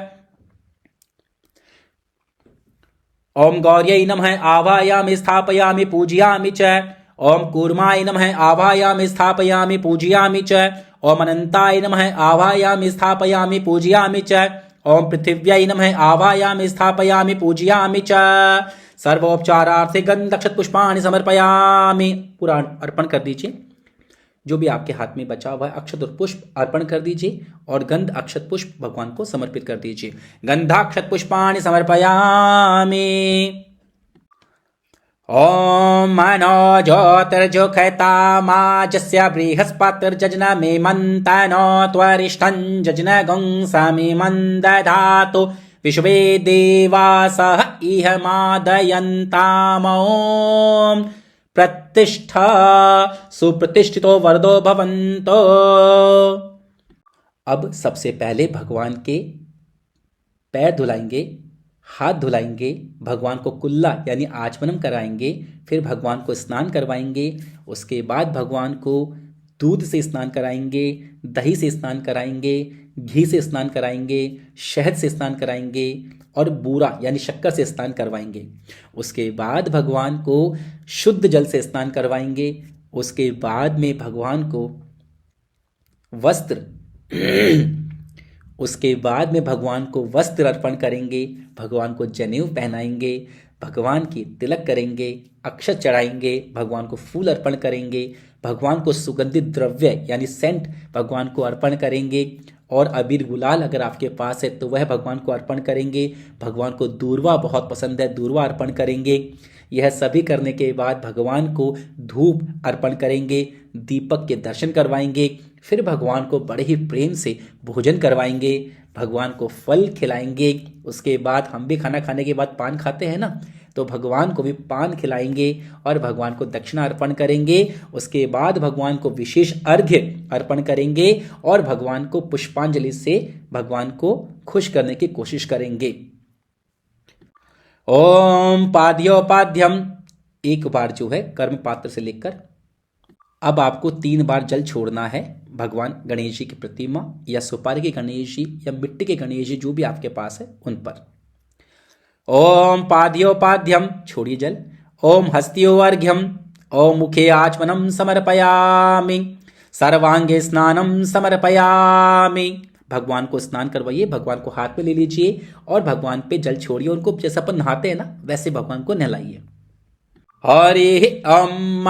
ओम गौर्यै नमः। आवायामि स्थापयामि पूजयामि च। ओम कूर्माय नमः। आवायामि स्थापयामि पूजयामि च। ओम अनंताय नमः। आवायामि स्थापयामि पूजयामि च। ओम पृथिव्यै नमः। आवायामि स्थापयामि पूजयामि च। सर्वोपचारार्थे गंध अक्षत पुष्पाणि समर्पयामि। पूरा अर्पण कर दीजिए। जो भी आपके हाथ में बचा हुआ है अक्षत और पुष्प अर्पण कर दीजिए और गंध अक्षत पुष्प भगवान को समर्पित कर दीजिए। गंधाक्षत पुष्पाणि समर्पयामि। ओम मनो ज्योतिर्जुखतामाजस्य बृहस्पतिर्जजन मे मंतनो त्वरिष्ठं जजन गंसामि मंदधातु विश्वे देवासः इह मादयन्तामोम प्रतिष्ठा सुप्रतिष्ठितो वरदो भवन्तो। अब सबसे पहले भगवान के पैर धुलाएंगे, हाथ धुलाएंगे, भगवान को कुल्ला यानी आचमनम कराएंगे, फिर भगवान को स्नान करवाएंगे। उसके बाद भगवान को दूध से स्नान कराएंगे, दही से स्नान कराएंगे, घी से स्नान कराएंगे, शहद से स्नान कराएंगे और बूरा यानी शक्कर से स्नान करवाएंगे। उसके बाद भगवान को शुद्ध जल से स्नान करवाएंगे। उसके बाद में भगवान को वस्त्र उसके बाद में भगवान को वस्त्र अर्पण करेंगे, भगवान को जनेऊ पहनाएंगे, भगवान की तिलक करेंगे, अक्षत चढ़ाएंगे, भगवान को फूल अर्पण करेंगे, भगवान को सुगंधित द्रव्य यानी सेंट भगवान को अर्पण करेंगे और अबीर गुलाल अगर आपके पास है तो वह भगवान को अर्पण करेंगे। भगवान को दूर्वा बहुत पसंद है, दूर्वा अर्पण करेंगे। यह सभी करने के बाद भगवान को धूप अर्पण करेंगे, दीपक के दर्शन करवाएंगे, फिर भगवान को बड़े ही प्रेम से भोजन करवाएंगे, भगवान को फल खिलाएंगे। उसके बाद हम भी खाना खाने के बाद पान खाते हैं ना, तो भगवान को भी पान खिलाएंगे और भगवान को दक्षिणा अर्पण करेंगे। उसके बाद भगवान को विशेष अर्घ्य अर्पण करेंगे और भगवान को पुष्पांजलि से भगवान को खुश करने की कोशिश करेंगे। ओम पाद्योपाध्यम, एक बार जो है कर्म पात्र से लेकर अब आपको 3 बार जल छोड़ना है भगवान गणेश जी की प्रतिमा या सुपारी के गणेश जी या मिट्टी के गणेश जी जो भी आपके पास है उन पर। ओम पाद्योपाध्यम, छोड़िए जल। ओम हस्त्योर्घ्यम, ओम मुखे आचमनम समर्पयामि, सर्वांगे स्नानम समर्पयामि। भगवान को स्नान करवाइए, भगवान को हाथ में ले लीजिए और भगवान पे जल छोड़िए। उनको जैसे अपन नहाते हैं ना वैसे भगवान को नहलाइए। हरि ओम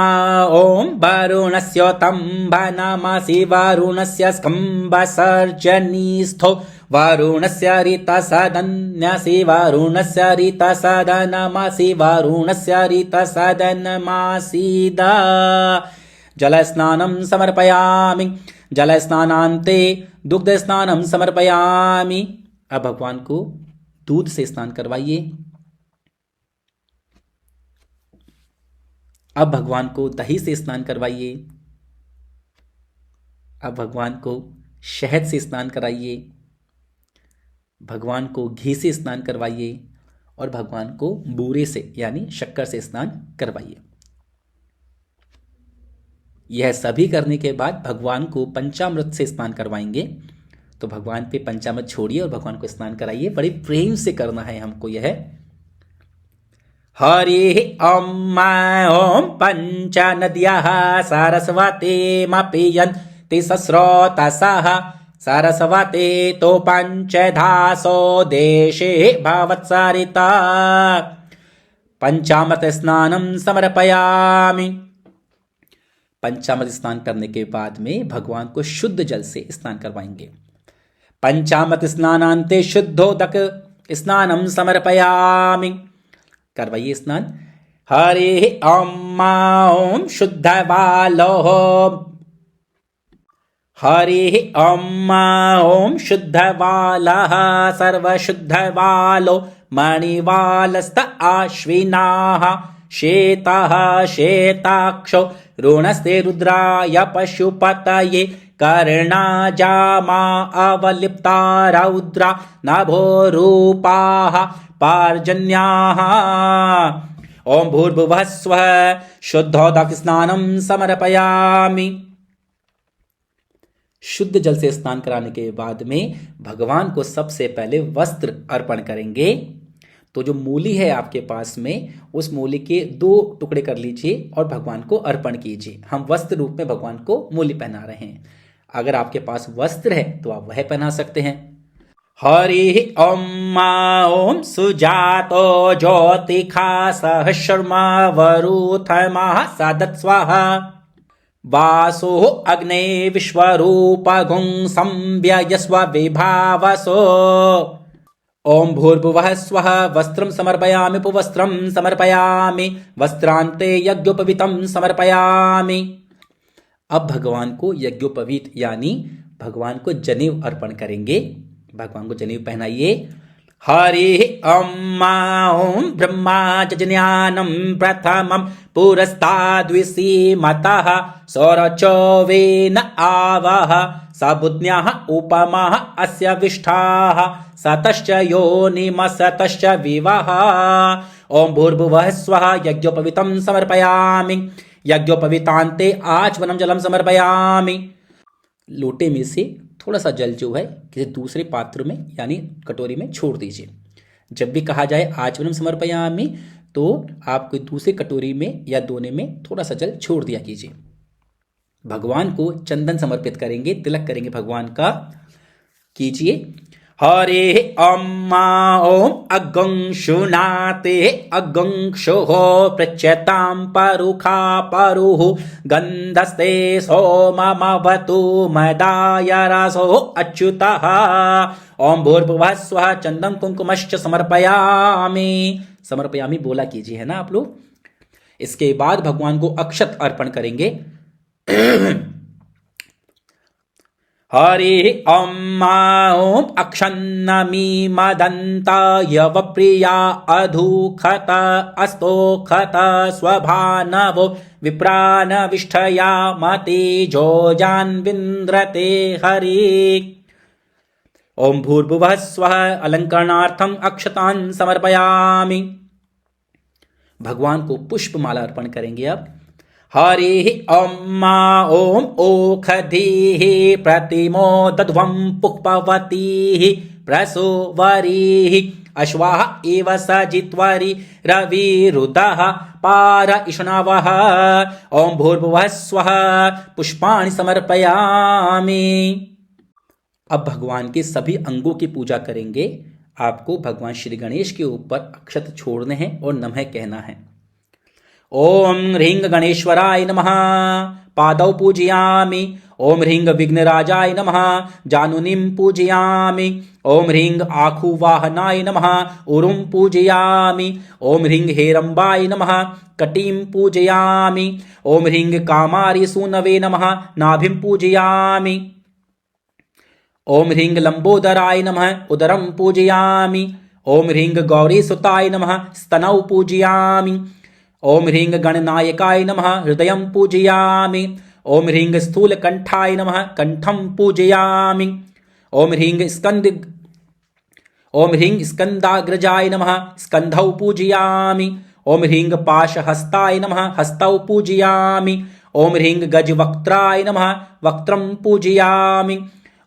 वरुणस्य तंभनमसि वरुणस्य स्कम्भसर्जनीस्थो वरुणस्य ऋतसदन्यसि वरुणस्य ऋतसदनमसि वरुणस्य ऋतसदनमासीद। जलस्नानं समर्पयामि, जलस्नानान्ते दुग्धस्नानं समर्पयामि। अब भगवान को दूध से स्नान करवाइए। अब भगवान को दही से स्नान करवाइए। अब भगवान को शहद से स्नान कराइए, भगवान को घी से स्नान करवाइए और भगवान को बूरे से यानी शक्कर से स्नान करवाइए। यह सभी करने के बाद भगवान को पंचामृत से स्नान करवाएंगे। तो भगवान पे पंचामृत छोड़िए और भगवान को स्नान कराइए। बड़े प्रेम से करना है हमको यह। हरि ओम पंच नद्याः सरस्वतीमपीयन्ति सस्रोतसः सरस्वती तो पंचधासो देशे भवत्सरिता। पंचामृत स्नानं समर्पयामि। पंचामृत स्नान करने के बाद में भगवान को शुद्ध जल से स्नान करवाएंगे। पंचामृत स्नानांते शुद्धोदक स्नानम समर्पयामि। करवाइए स्नान। हरि ओम शुद्ध बालो, हरि ओम शुद्ध बालः सर्वशुद्ध बालो मणिवालस्त आश्विनाः श्वेतः श्वेताक्षो ऋणस्ते रुद्राय पशुपतये कर्णाजामा अवलिप्ता रौद्रा नभोरूपाः पार्जन्याः। ओम भूर्भुवः स्वः शुद्धोदक स्नानं समर्पयामि। शुद्ध जल से स्नान कराने के बाद में भगवान को सबसे पहले वस्त्र अर्पण करेंगे। तो जो मूली है आपके पास में, उस मूली के 2 टुकड़े कर लीजिए और भगवान को अर्पण कीजिए। हम वस्त्र रूप में भगवान को मूली पहना रहे हैं। अगर आपके पास वस्त्र है तो आप वह पहना सकते हैं। हरि ओम सुजातो ज्योतिखा सहस्रमा वरुथमा सदत् स्वाहा वासो अग्ने विश्वरूपगुं संव्ययस्व विभावसो। ओम भूर्भुवः स्वः वस्त्रं समर्पयामि पुवस्त्रं समर्पयामि वस्त्रांते यज्ञोपवीतं समर्पयामि। अब भगवान को यज्ञोपवीत यानी भगवान को जनेऊ अर्पण करेंगे। भगवान को जनेऊ पहनाइए। हरि ओम ब्रह्मा जज्ञानं प्रथमं पुरस्ताद्विसीमतः सौरचोवेन आवः सबुज्ञः उपमः अस्य विष्ठाः सतश्च योनिमसतश्च विवः। ओम भूर्भुवः स्वः यज्ञोपवीतं समर्पयामि यज्ञोपवीतान्ते आचमनं जलं समर्पयामि। लोटे में से थोड़ा सा जल जो है किसी दूसरे पात्र में यानी कटोरी में छोड़ दीजिए। जब भी कहा जाए आचमनम समर्पयामि तो आप कोई दूसरी कटोरी में या दोने में थोड़ा सा जल छोड़ दिया कीजिए। भगवान को चंदन समर्पित करेंगे, तिलक करेंगे भगवान का। कीजिए। हरे ओम अगंशुनाते अगंशुः पृच्छतां परुखा परुः गन्धस्ते सोममवतु मदाय रसो अच्युतः। ओम भूर्भुवः स्वः चंदन कुंकुमश्च समर्पयामि। समर्पयामि बोला कीजिए, है ना आप लोग। इसके बाद भगवान को अक्षत अर्पण करेंगे। हरि ओम अक्षन्नमी मदन्ताय वप्रिया अधुखत अस्तोखत स्वभानवो विप्रानविष्ठया मतेजोजान्विन्द्रते हरि। ओम भूर्भुवः स्वः अलंकरणार्थम अक्षतान् समर्पयामि। भगवान को पुष्पमाला अर्पण करेंगे अब। हरि ओम ओखधीः प्रतिमो दध्वं पुष्पवतीः प्रसुवरीः अश्वाः एव सजित्वरि रविरुदः पार इषणवः। ओम भूर्भुवः स्वः पुष्पाणि समर्पयामि। अब भगवान के सभी अंगों की पूजा करेंगे। आपको भगवान श्री गणेश के ऊपर अक्षत छोड़ने हैं और नमः कहना है। ओम ह्रीं गणेश्वराय नमः पादौ पूजयामि। ओम ह्रीं विघ्नराजाय नमः जानुनीं पूजयामि। ओम ह्रीं आखुवाहनाय नमः उरुं पूजयामि। ओम ह्रीं हेरम्बाय नमः कटीं पूजयामि। ओम ह्रीं कामारि सूनवे नमः नाभिं पूजयामि। ओम ह्रीं लंबोदराय नमः उदरं पूजयामि। ओम ह्रीं गौरीसुताय नमः स्तनौ पूजयामि। ओम ह्रीं गणनायकाय नमः हृदयं पूजयामि। ओम ह्रीं स्थूलकंठाय नमः कंठं पूजयामि। ओम ह्रीं स्कंदाग्रजाय नमः स्कंधौ पूजयामि। ओम ह्रीं पाशहस्ताय नमः हस्तौ पूजयामि। ओम ह्रीं गजवक्त्राय नमः वक्त्रं पूजयामि।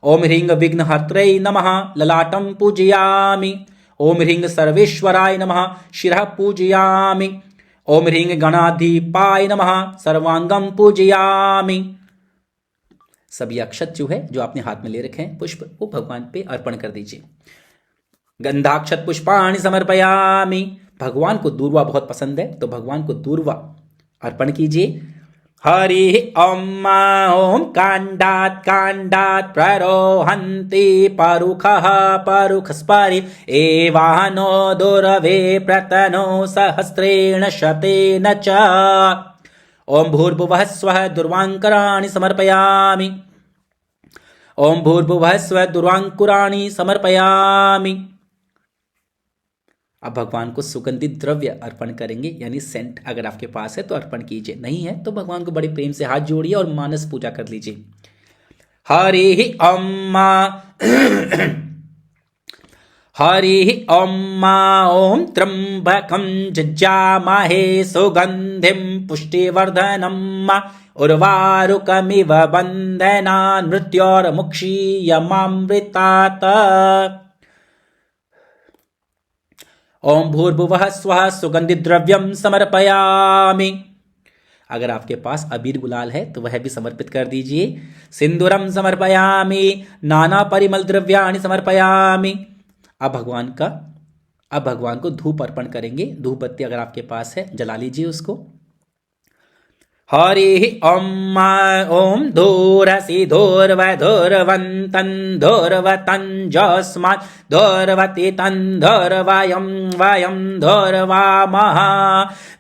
ओम ह्रीं विघ्नहर्त्रै नमः ललाटं पूजयामि। ओम ह्रीं सर्वेश्वराय नमः शिरः पूजयामि। ओम ह्रीं गणाधिपाय नमः सर्वांगं पूजयामि। सभी अक्षत जो है जो आपने हाथ में ले रखे हैं पुष्प, वो भगवान पे अर्पण कर दीजिए। गंधाक्षत पुष्पाणि समर्पयामि। भगवान को दूर्वा बहुत पसंद है तो भगवान को दूर्वा अर्पण कीजिए। हरिः ॐ काण्डात् काण्डात् प्ररोहन्ति परुखः परुखस्परि एवानो दुर्वे प्रतनो सहस्रेण शतेन च। ॐ भूर्भुवः स्वः दुर्वाङ्कुराणि समर्पयामि। ॐ भूर्भुवः स्वः दुर्वाङ्कुराणि समर्पयामि। अब भगवान को सुगंधित द्रव्य अर्पण करेंगे, यानी सेंट अगर आपके पास है तो अर्पण कीजिए, नहीं है तो भगवान को बड़े प्रेम से हाथ जोड़िए और मानस पूजा कर लीजिए। हरि ॐ हरि ॐ त्र्यंबकं जज्जामहे सुगंधिं पुष्टिवर्धनम् उर्वारुकमिव बन्धनान् मृत्योर्मुक्षीयमामृतात्। ओम भूर्भुवः स्वः सुगंधित द्रव्यम समर्पयामि। अगर आपके पास अबीर गुलाल है तो वह भी समर्पित कर दीजिए। सिंदूरम समर्पयामि नाना परिमल द्रव्याणि समर्पयामि। अब भगवान को धूप अर्पण करेंगे। धूप बत्ती अगर आपके पास है जला लीजिए उसको। हरि ॐ धूरसि धूर्वधूर्वन्तं धूर्वतञ्जस्मात् धूर्वति तं धूर्वयं धूर्वामः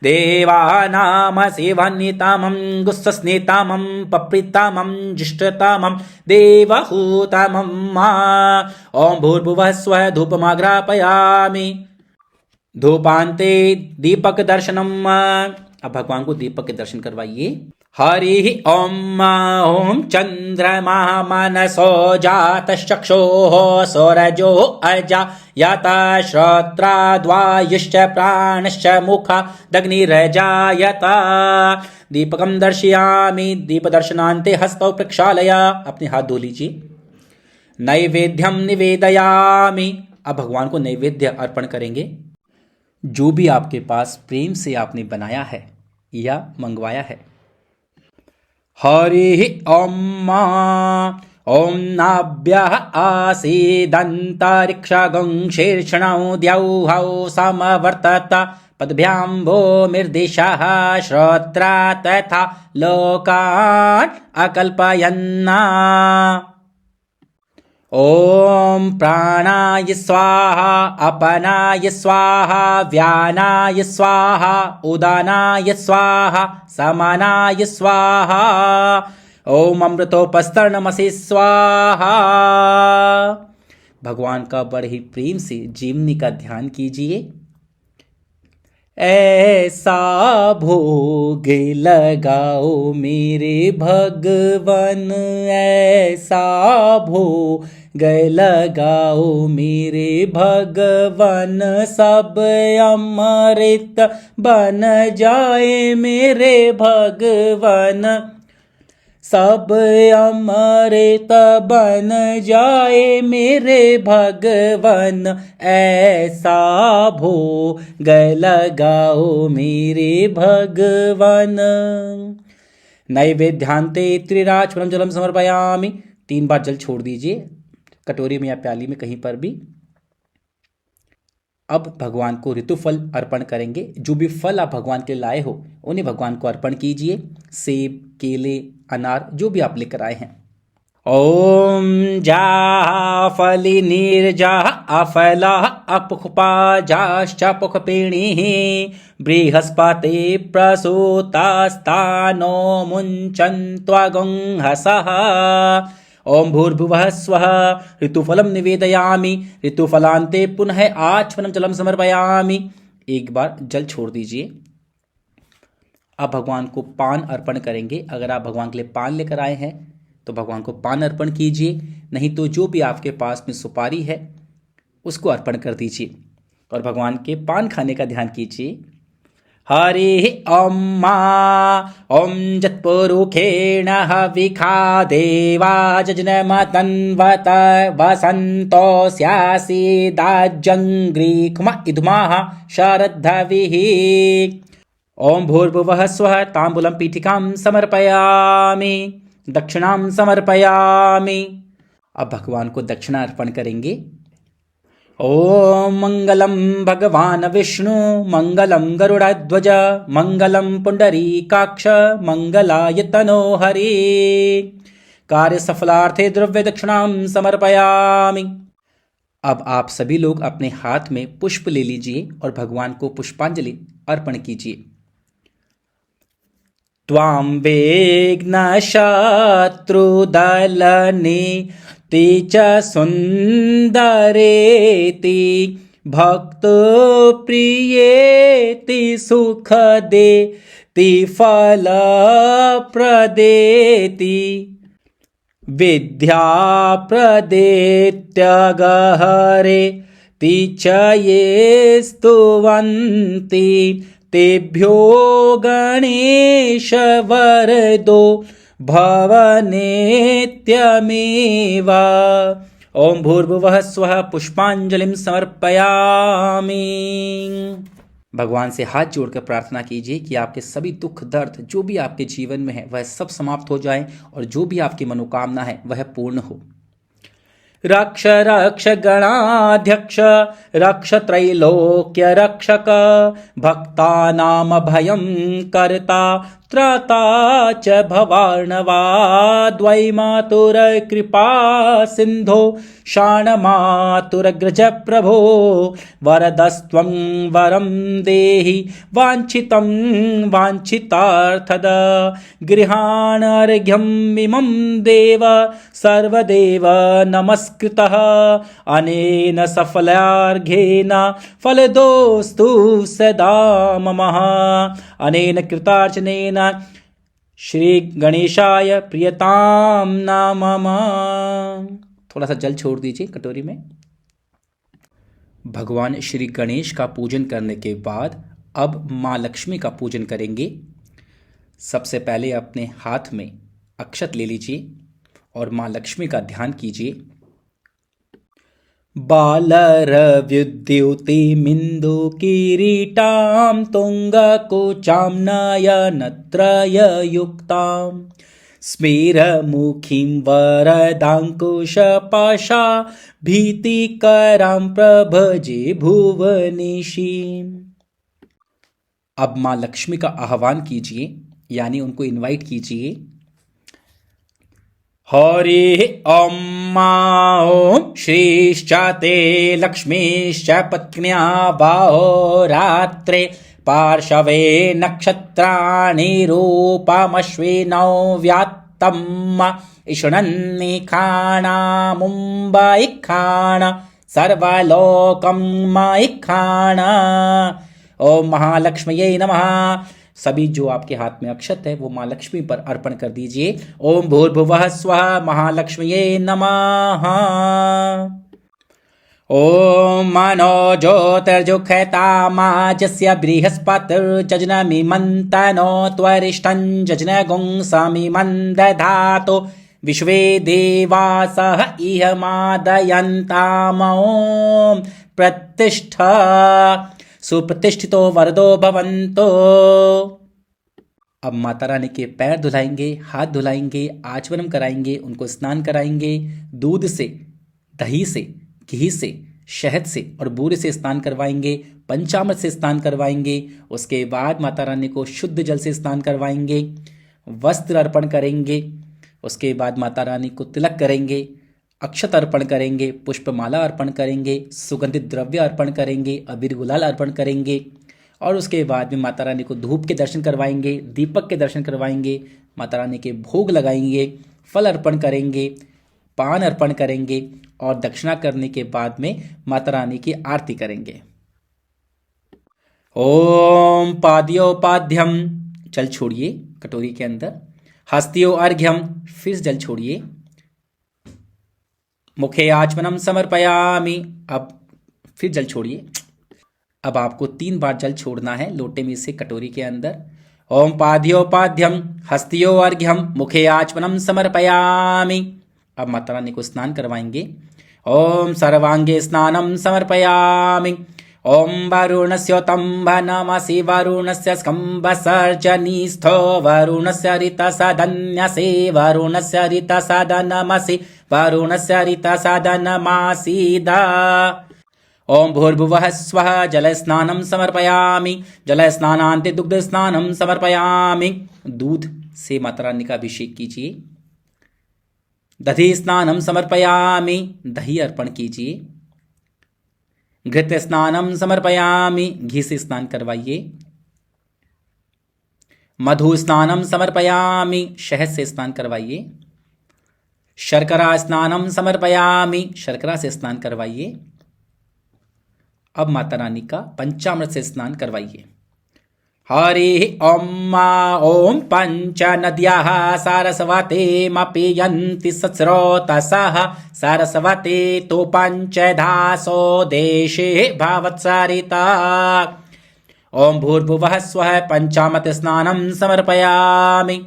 देवानामसि वह्नितमं गुस्सस्नितमं पप्रितमं जिष्टतमं देवहूतमं। ॐ भूर्भुवः स्वः धूपमाग्रापयामि। धूपान्ते दीपक दर्शनम्। अब भगवान को दीपक के दर्शन करवाइए। हरि ॐ चंद्रमा मनसो जातश्चक्षुः सौरजो अजायत श्रोत्राद्वायुश्च प्राणश्च मुखादग्निरजायत। दीपकं दर्शयामि। दीप दर्शनान्ते हस्तौ प्रक्षालय। अपने हाथ धो लीजिए। नैवेद्यम निवेदयामि। अब भगवान को नैवेद्य अर्पण करेंगे। जो भी आपके पास प्रेम से आपने बनाया है या मंगवाया है। हरि ॐ नाभ्यः आसीदन्तरिक्षगं शीर्षणौ द्यौः समवर्तत पद्भ्यां भूमिर्दिशः श्रोत्रा तथा लोकान् अकल्पयन्। ॐ प्राणाय स्वाहा अपनाय स्वाहा व्यानाय स्वाहा उदानाय स्वाहा समानाय स्वाहा। ॐ अमृतोपस्तरणमसि स्वाहा। भगवान का बड़े ही प्रेम से जीवनी का ध्यान कीजिए। ऐसा भोग लगाओ मेरे भगवन, ऐसा भोग लगाओ मेरे भगवन, सब अमृत बन जाए मेरे भगवन, सब अमृत बन जाए मेरे भगवन, ऐसा भोग लगाओ मेरे भगवन। नैवेद्यांते त्रिराचूर्णं जलम समर्पयामि। 3 बार जल छोड़ दीजिए कटोरी में या प्याली में कहीं पर भी। अब भगवान को ऋतुफल अर्पण करेंगे। जो भी फल आप भगवान के लाए हो उन्हें भगवान को अर्पण कीजिए। सेब, केले, अनार जो भी आप लेकर आए हैं। ओम जाफली निर्जा अफला अपुखपा जाश्च पुखपिणीः बृहस्पति प्रसूतास्तानो मुञ्चन्त्वगुंहसः। ओम भूर्भुवः स्वः ऋतुफलम निवेदयामि। ऋतुफलान्ते पुनः आचमनम जलम समर्पयामि। 1 बार जल छोड़ दीजिए। अब भगवान को पान अर्पण करेंगे। अगर आप भगवान के लिए पान लेकर आए हैं तो भगवान को पान अर्पण कीजिए, नहीं तो जो भी आपके पास में सुपारी है उसको अर्पण कर दीजिए और भगवान के पान खाने का ध्यान कीजिए। हरि ॐ जत्पुरुखेण हविखा देवा जजनमतन्वत वसन्तो स्यासीदाजङ्ग्रीक्म इदुमाः शरद्धविः। ओम भूर्भुवः स्वः ताम्बूलं पीठिकां समर्पयामि। दक्षिणां समर्पयामि। अब भगवान को दक्षिणा अर्पण करेंगे। ॐ मङ्गलं भगवान् विष्णु मङ्गलं गरुडध्वज मङ्गलं पुण्डरीकाक्ष मङ्गलाय तनो हरि। कार्य सफलार्थे द्रव्य दक्षिणां समर्पयामि। अब आप सभी लोग अपने हाथ में पुष्प ले लीजिए और भगवान को पुष्पांजलि अर्पण कीजिए। त्वां विघ्न शत्रुदलने ते च सुन्दरेति भक्तो प्रियेति सुखदेति फलप्रदेति विद्याप्रदेत्यगहरे ति च ये स्तुवन्ति तेभ्यो गणेश वरदो भवनेत्यमेव। ओम भूर्भुवः स्वः पुष्पांजलिं समर्पयामि। भगवान से हाथ जोड़कर प्रार्थना कीजिए कि आपके सभी दुख दर्द जो भी आपके जीवन में है वह सब समाप्त हो जाए और जो भी आपकी मनोकामना है वह पूर्ण हो। रक्ष रक्ष गणाध्यक्ष रक्ष त्रैलोक्य रक्षक भक्तानाम भयं कर्ता त्राता च भवार्णवाद्वैमातुर कृपा सिंधो शाणमातुरग्रज प्रभो वरदस्त्वं वरं देहि वाञ्छितं वाञ्छितार्थद गृहाणर्घ्यं इमं देव सर्वदेव नमस्कृतः अनेन सफलार्घ्येन फलदोस्तु सदा मम अनेन कृतार्चनेन श्री गणेशाय प्रियताम नमः। थोड़ा सा जल छोड़ दीजिए कटोरी में। भगवान श्री गणेश का पूजन करने के बाद अब माँ लक्ष्मी का पूजन करेंगे। सबसे पहले अपने हाथ में अक्षत ले लीजिए और माँ लक्ष्मी का ध्यान कीजिए। बालरविद्युतिमिन्दु किरीटां तुङ्गकुचां नयनत्रययुक्तां स्मेरमुखीं वरदाङ्कुशपाशा भीतिकरां प्रभजे भुवनेशीम्। अब माँ लक्ष्मी का आह्वान कीजिए यानी उनको इनवाइट कीजिए। हरि ॐ ॐ श्रीश्च ते लक्ष्मीश्च पत्न्या बाहोरात्रे पार्श्वे नक्षत्राणि रूपमश्विनौ व्यात्तम् इषुणन्निखाणामुम्बैखाण सर्वलोकं मैखाण। ओम महालक्ष्म्यै नमः। सभी जो आपके हाथ में अक्षत है वो माँ लक्ष्मी पर अर्पण कर दीजिए। ओम भूर्भुवः स्वः महालक्ष्म्यै नमः। ओम मनो ज्योतिर्जुषतामाजस्य बृहस्पतिर्जजनमिमन्तनो त्वरिष्ठं जजनगुंसमिमं दधातु विश्वे देवासः इहमादयन्तामों प्रतिष्ठा सुप्रतिष्ठितो वरदो भवन्तो। अब माता रानी के पैर धुलाएंगे, हाथ धुलाएंगे, आचमन कराएंगे, उनको स्नान कराएंगे। दूध से, दही से, घी से, शहद से और बूरे से स्नान करवाएंगे। पंचामृत से स्नान करवाएंगे। उसके बाद माता रानी को शुद्ध जल से स्नान करवाएंगे। वस्त्र अर्पण करेंगे। उसके बाद माता रानी को तिलक करेंगे, अक्षत अर्पण करेंगे, पुष्पमाला अर्पण करेंगे, सुगंधित द्रव्य अर्पण करेंगे, अबीर गुलाल अर्पण करेंगे। और उसके बाद में माता रानी को धूप के दर्शन करवाएंगे, दीपक के दर्शन करवाएंगे, माता रानी के भोग लगाएंगे, फल अर्पण करेंगे, पान अर्पण करेंगे और दक्षिणा करने के बाद में माता रानी की आरती करेंगे। ओम पाद्योपाध्यम, जल छोड़िए कटोरी के अंदर। हस्त्यो अर्घ्यम, फिर जल छोड़िए। मुखे आचमनम समर्पयामि, अब फिर जल छोड़िए। अब आपको 3 बार जल छोड़ना है लोटे में से कटोरी के अंदर। ओम पाद्योपाध्यम हस्त्यो अर्घ्यम मुखे आचमनम समर्पयामि। अब माता रानी को स्नान करवाएंगे। ओम सर्वांगे स्नानम समर्पयामि। ओम वरुणस्योतंभ नमसि वरुणस्य स्कम्भसर्जनीस्थो वरुणस्य ऋतसदन्यसे वरुणस्य ऋतसदनमसि वरुणस्य ऋतसदनमासीद। ओम भूर्भुवः स्वः जल स्नानं समर्पयामि, जल स्नानान्ते दुग्ध स्नानं समर्पयामि। दूध से माता रानी का अभिषेक कीजिए। दधि स्नानं समर्पयामि, दही अर्पण कीजिए। घृत स्नानं समर्पयामि, घी से स्नान करवाइए। मधु स्नानं समर्पयामि, शहद से स्नान करवाइए। शर्करा स्नानं समर्पयामि, शर्करा से स्नान करवाइए। अब माता रानी का पंचामृत से स्नान करवाइए। हरि ओम पंच नद्याः सारस्वते मपीयन्ति सस्रोतसः सारस्वते तो पंचधासो देशे भवत्सरिता। ओम भूर्भुवः स्वः पंचामृत स्नानं समर्पयामि।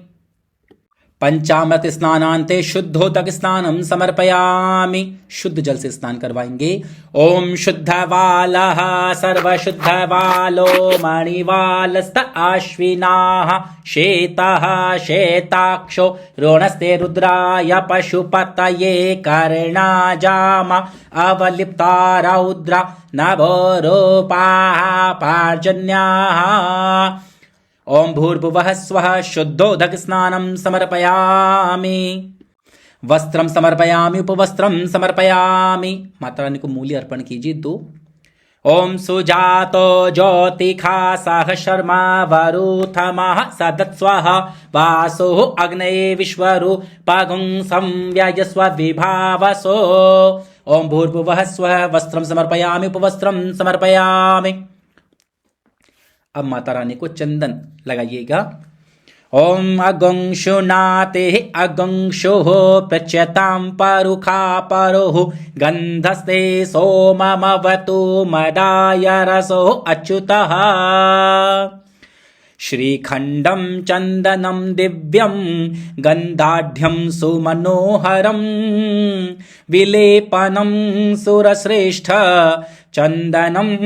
पंचामृत स्नानान्ते शुद्धोदक स्नानं समर्पयामि, शुद्ध जल से स्नान करवाएंगे। ओम शुद्धवालः सर्वशुद्धवालो मणिवालस्त आश्विनाः श्वेतः श्वेताक्षो रोणस्ते रुद्राय पशुपतये कर्णाजाम अवलिप्ता रौद्रा नभोरूपाः पार्जन्याः। ओम भूर्भुवः स्वः शुद्धोदक स्नानं समर्पयामि। वस्त्रं समर्पयामि, उपवस्त्रं समर्पयामि। माता रानी को मूल्य अर्पण कीजिए 2। ओम सुजातो ज्योतिखा सह शर्मा वरुथमः सदत्स्वः वासो अग्नये विश्वरूपगुं संव्ययस्व विभावसो। ओम भूर्भुवः स्वः वस्त्रं समर्पयामि, उपवस्त्रं समर्पयामि। अब माता रानी को चंदन लगाइएगा। ओम अगंशुनाते अगंशुः प्रच्यतां परुखा परोः गंधस्ते सोममवतु मदाय रसो अच्युतः। श्रीखंडं चंदनं दिव्यं गंधाढ्यं सुमनोहरं विलेपनं सुरश्रेष्ठ चंदनं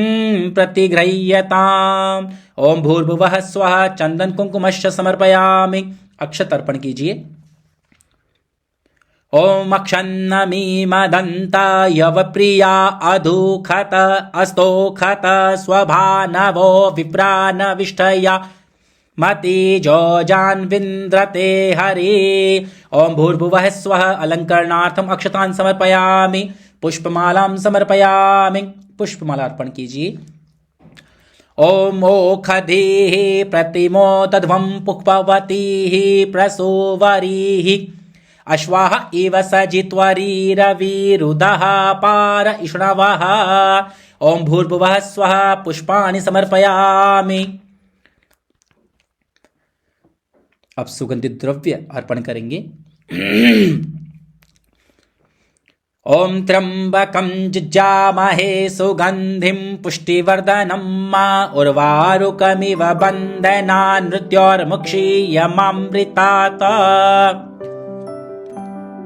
प्रतिगृह्यताम्। ओम भूर्भुवः स्वः चंदन कुंकुमश्च समर्पयामि, अक्षत अर्पण कीजिए। ओम अक्षन्नमी मदंता यवप्रिया अधुखत अस्तोखत स्वभानवो विप्रानविष्टया मतिजोजान्विन्द्रते हरि। ओम भूर्भुवः स्वः अलंकरणार्थम अक्षतान् समर्पयामि, पुष्पमालां समर्पयामि, पुष्पमाला अर्पण कीजिए। ओम ओखधीः प्रतिमो तध्वं पुष्पवतीः प्रसूवरीः अश्वाः इव सजित्वरीरविरुदः पार इष्णवः। ओम भूर्भुवः स्वः पुष्पाणि समर्पयामि। अब सुगंधित द्रव्य अर्पण करेंगे। ओम त्र्यंबकं जिज्ञामहे सुगंधिं पुष्टिवर्धनं मा उर्वारुकमिव बन्धनान् मृत्योर्मुक्षीयमामृतात्।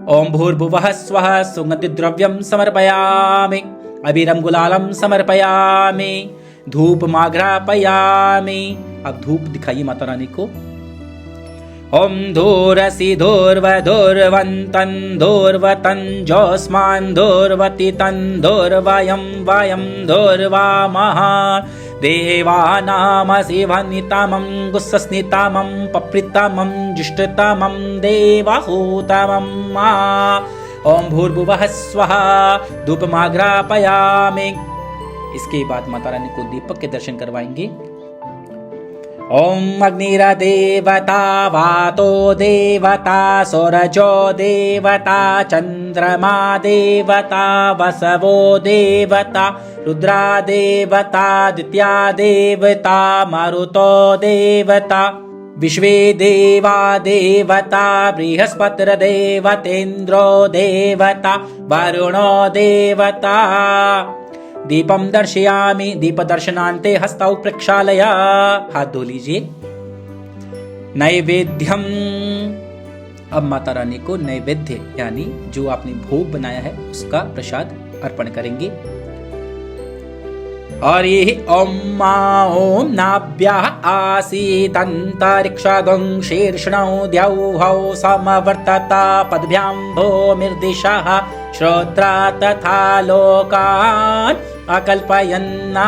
ओम भूर्भुवः स्वः सुगंधित द्रव्यं समर्पयामि, अबीरं गुलालं समर्पयामि, धूप माघ्रापयामि। अब धूप दिखाइए माता रानी को। ओम धूरसि धूर्वधूर्वन्तं धूर्वतं जोस्मान् धूर्वति तं धूर्वयं वयं धूर्वामः। देवानामसि वह्नितमं गुस्सस्नितमं पप्रितमं जुष्टतमं देवहूतमं। ओम भूर्भुवः स्वः धूपमाघ्रापयामि। इसके बाद माता रानी को दीपक के दर्शन करवाएंगे। ओम अग्निर्देवता वातो देवता सूरजो देवता चंद्रमा देवता वसवो देवता रुद्रा देवता द्वितीया देवता मरुतो देवता विश्वे देवा देवता बृहस्पतिर्देवतेन्द्रो देवता वरुणो देवता। दीपम दर्शयामि, दीप दर्शनान्ते हस्तौ प्रक्षालय, हाथ धो लीजिए। नैवेद्यम, अब माता रानी को नैवेद्य यानी जो आपने भोग बनाया है उसका प्रसाद अर्पण करेंगे। हरि ॐ मा ॐ नाभ्यः आसीदन्तरिक्षगं शीर्ष्णौ द्यौः समवर्तता पद्भ्यां भूमिर्दिशः श्रोत्रा तथा लोकान् अकल्पयन्ना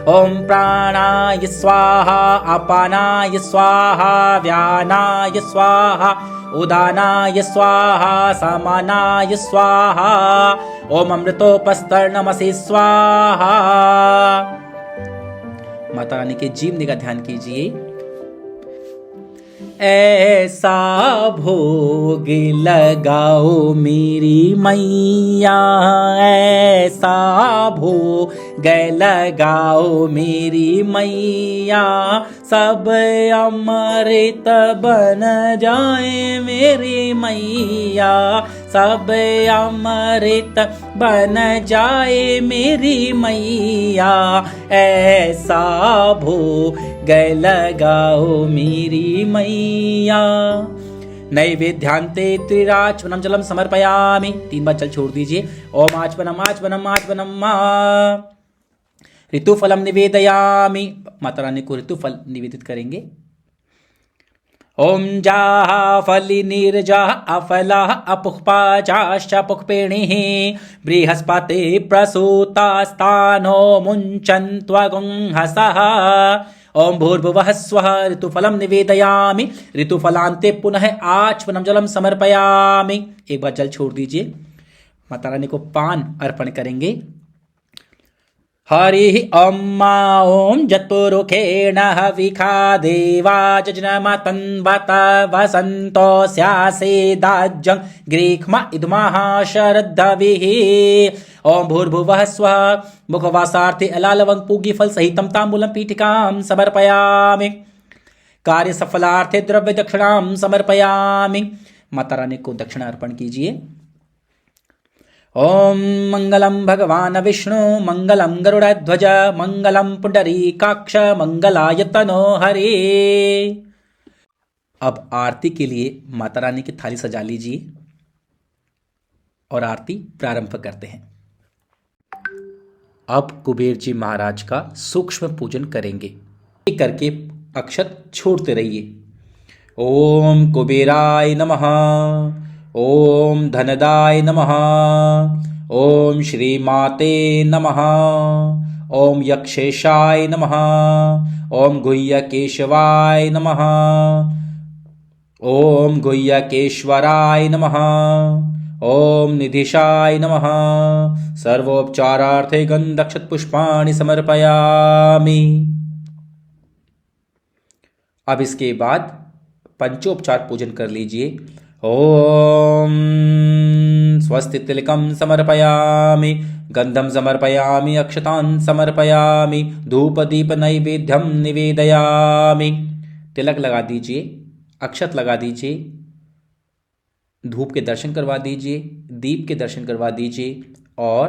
ॐ प्राणाय स्वाहा अपानाय स्वाहा व्यानाय स्वाहा उदानाय स्वाहा समानाय स्वाहा ओम अमृतोपस्तर्णमसि स्वाहा। माता रानी के जीवनी का ध्यान कीजिए। ऐसा भोग लगाओ मेरी मैया, ऐसा भोग लगाओ मेरी मैया, सब अमृत बन जाए मेरी मैया, सब अमृत बन जाए मेरी मैया, ऐसा भोग लगाओ मेरी मैया। नैवेद्यांते त्रिराचमनम जलम समर्पयामि। 3 बार जल छोड़ दीजिए। ओम आचमनम आचमनम आचमनम मा। ऋतुफलम निवेदयामि। माता रानी को ऋतुफल निवेदित करेंगे। ओम जाः फलिनीर्जाः अफलाः अपुष्पाचाश्च पुष्पिणीः बृहस्पति प्रसूतास्तानो मुञ्चन्त्वगुंहसः। ओम भूर्भुवः स्वः ऋतुफलम निवेदयामि। ऋतुफलांते पुनः आचमनम जलम समर्पयामि। एक बार जल छोड़ दीजिए। माता रानी को पान अर्पण करेंगे। हरि ॐ ॐ जतुरुखेण हविखा देवा जजनमतन्वत वसन्तो स्यासेदाज्यं ग्रीक्म इदमः शरद्धविः। ओम भूर्भुवः स्वः मुखवासार्थे अलालवं पूगीफल सहितं ताम्बूलं पीठिकां समर्पयामि। कार्य सफलार्थे द्रव्य दक्षिणां समर्पयामि। माता रानी को दक्षिणा अर्पण कीजिए। ओम मंगलम भगवान विष्णु मंगलम गरुड़ध्वज मंगलम पुंडरीकाक्ष मंगलाय तनो हरे। अब आरती के लिए माता रानी की थाली सजा लीजिए और आरती प्रारंभ करते हैं। अब कुबेर जी महाराज का सूक्ष्म पूजन करेंगे। एक करके अक्षत छोड़ते रहिए। ओम कुबेराय नमः, ओम धनदाय नमः, ओम श्रीमाते नमः, ओम यक्षेशाय नमः, ओम गुह्यकेशवाय नमः, ओम गुह्यकेश्वराय नमः, ओम निधिशाय नमः। सर्वोपचारार्थे गन्धक्षत पुष्पाणि समर्पयामि। अब इसके बाद पंचोपचार पूजन कर लीजिए। ओम स्वस्ति तिलकम समर्पयामि, गंधम समर्पयामि, अक्षतान् समर्पयामि, धूप दीप नैवेद्यम निवेदयामि। तिलक लगा दीजिए, अक्षत लगा दीजिए, धूप के दर्शन करवा दीजिए, दीप के दर्शन करवा दीजिए और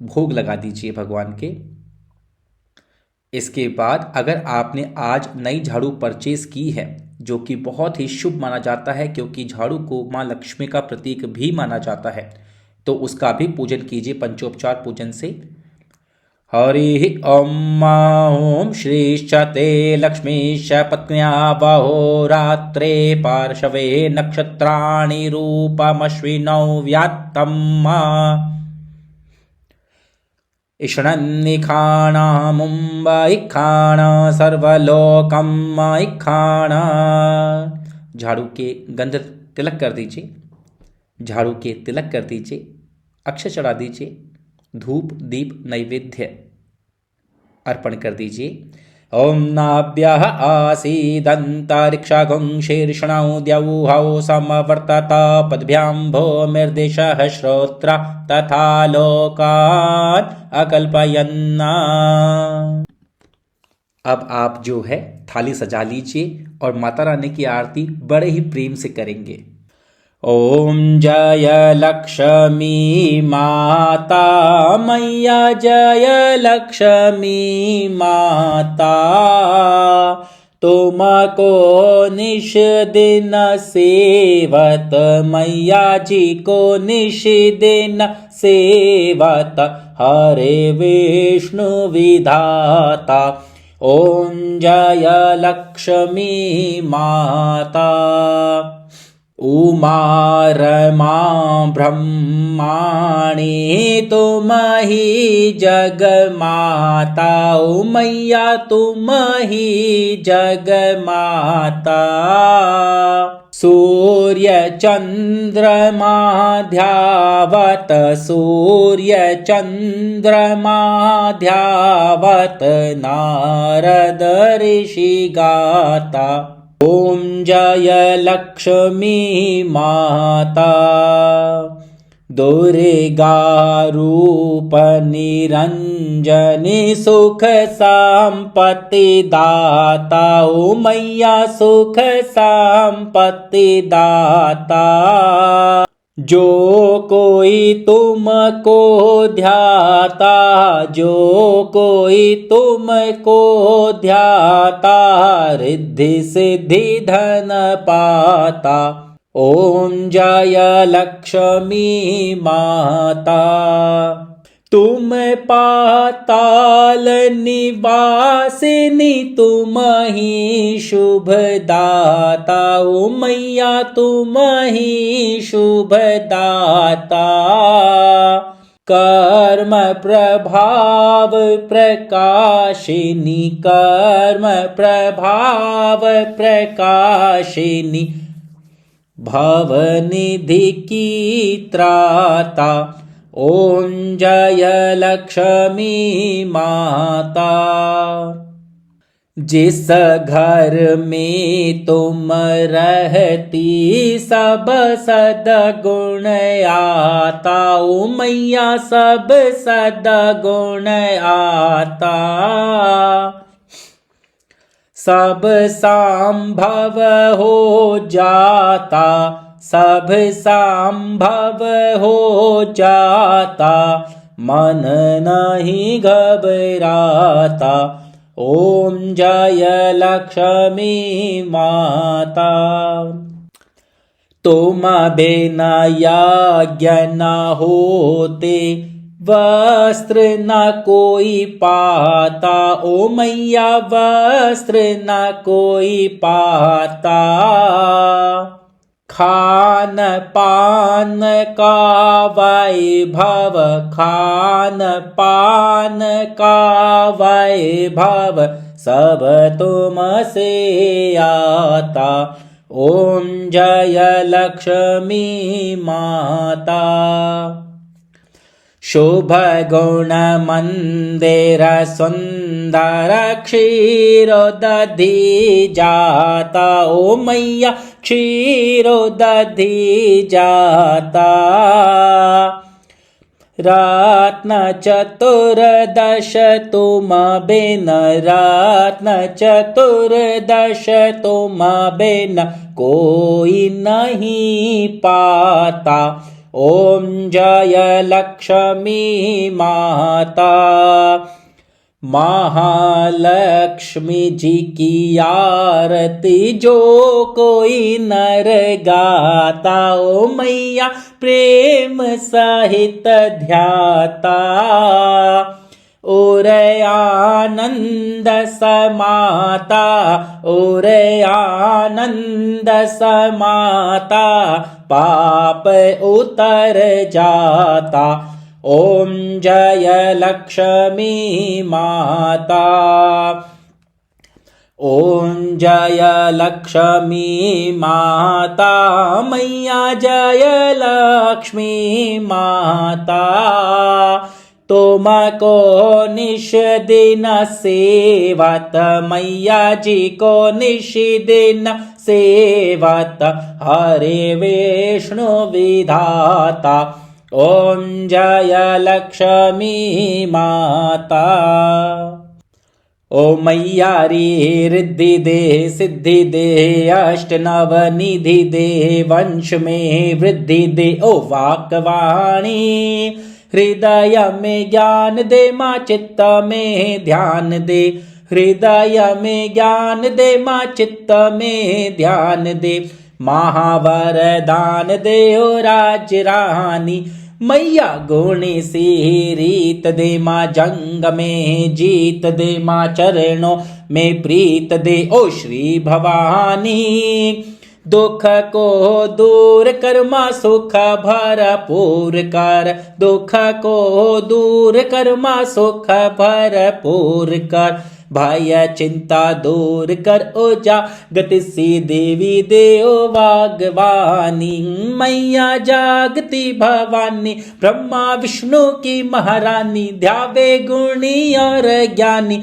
भोग लगा दीजिए भगवान के। इसके बाद अगर आपने आज नई झाड़ू परचेज की है, जो कि बहुत ही शुभ माना जाता है क्योंकि झाड़ू को माँ लक्ष्मी का प्रतीक भी माना जाता है, तो उसका भी पूजन कीजिए पंचोपचार पूजन से। हरि ॐ ॐ श्रीश्च ते लक्ष्मीश्च पत्न्या वहोरात्रे पार्श्वे नक्षत्राणि रूपमश्विनौ व्यात्तं इषणन्निखाणा मुम्बईखाणा सर्वलोकमईखाणा। झाड़ू के गंध तिलक कर दीजिए, झाड़ू के तिलक कर दीजिए, अक्षत चढ़ा दीजिए, धूप दीप नैवेद्य अर्पण कर दीजिए। ओम नाभ्यः आसीदन्तरिक्षगं शीर्षणौ द्यौः समवर्तत पद्भ्यां भूमिर्दिशः श्रोत्रा तथा लोकान् अकल्पयन्ना। अब आप जो है थाली सजा लीजिए और माता रानी की आरती बड़े ही प्रेम से करेंगे। ओम जय लक्ष्मी माता मैया, जय लक्ष्मी माता, तुमको निश दिन सेवत, मैया जी को निश दिन सेवत, हरे विष्णु विधाता। ओम जय लक्ष्मी माता। उमा रमा ब्रह्माणी तुम ही जग माता, ओ मैया तुम ही जग माता। सूर्य चंद्रमा ध्यावत, सूर्य चंद्रमा ध्यावत, नारद ऋषि गाता। ओम जय लक्ष्मी माता। दुर्गा रूप निरंजनी सुख संपत्ति दाता, ओ मैया सुख संपत्ति दाता। जो कोई तुमको ध्याता, जो कोई तुमको ध्याता, रिद्धि सिद्धि धन पाता। ओम जय लक्ष्मी माता। तुम पाताल निवासिनी तुम ही शुभ दाता, ओ मैया तुम ही शुभ दाता। कर्म प्रभाव प्रकाशिनी, कर्म प्रभाव प्रकाशिनी, भवनिधि की त्राता। ओम जय लक्ष्मी माता। जिस घर में तुम रहती सब सद्गुण आता, ओ मैया सब सद्गुण आता। सब संभव हो जाता, सब संभव हो जाता, मन नहीं घबराता। ओम जय लक्ष्मी माता। तुम बिना यज्ञ न होते, वस्त्र न कोई पाता, ओ मैया वस्त्र न कोई पाता। खान पान का वैभव, खान पान का वैभव, सब तुम से आता। ओम जय लक्ष्मी माता। शुभ गुण मंदिर सुंदर, क्षीरो दधि जाता, ओ मैया क्षीरो दधि जाता। रत्न चतुर्दश तुम बिन, रत्न चतुर्दश तुम बिन, कोई नहीं पाता। ओम जय लक्ष्मी माता। महालक्ष्मी जी की आरती जो कोई नर गाता, ओ मैया प्रेम सहित ध्याता। और आनंद समाता, और आनंद समाता, पाप उतर जाता। ओम जय लक्ष्मी माता। ओम जय लक्ष्मी माता, मैया जय लक्ष्मी माता। तुमको निश दिन सेवत, मैया जी को निश दिन सेवत, हरे विष्णु विधाता। ओम जय लक्ष्मी माता। ओ मैया रे रिद्धि दे सिद्धि दे, अष्ट नव निधि दे, वंश में वृद्धि दे। ओ वाक्वाणी हृदय में ज्ञान दे, माँ चित्त में ध्यान दे, हृदय में ज्ञान दे माँ, चित्त में ध्यान दे, महावरदान दे ओ राज्य रानी। मैया गुणी सी रीत दे माँ, जंग में जीत दे माँ, चरणों में प्रीत दे ओ श्री भवानी। दुख को दूर कर माँ, सुख भरपूर कर, दुख को दूर कर माँ, सुख भरपूर कर, भय चिंता दूर कर ओ जागति सी देवी देओ वागवानी। मैया जागती भवानी, ब्रह्मा विष्णु की महारानी, ध्यावे गुणी और ज्ञानी।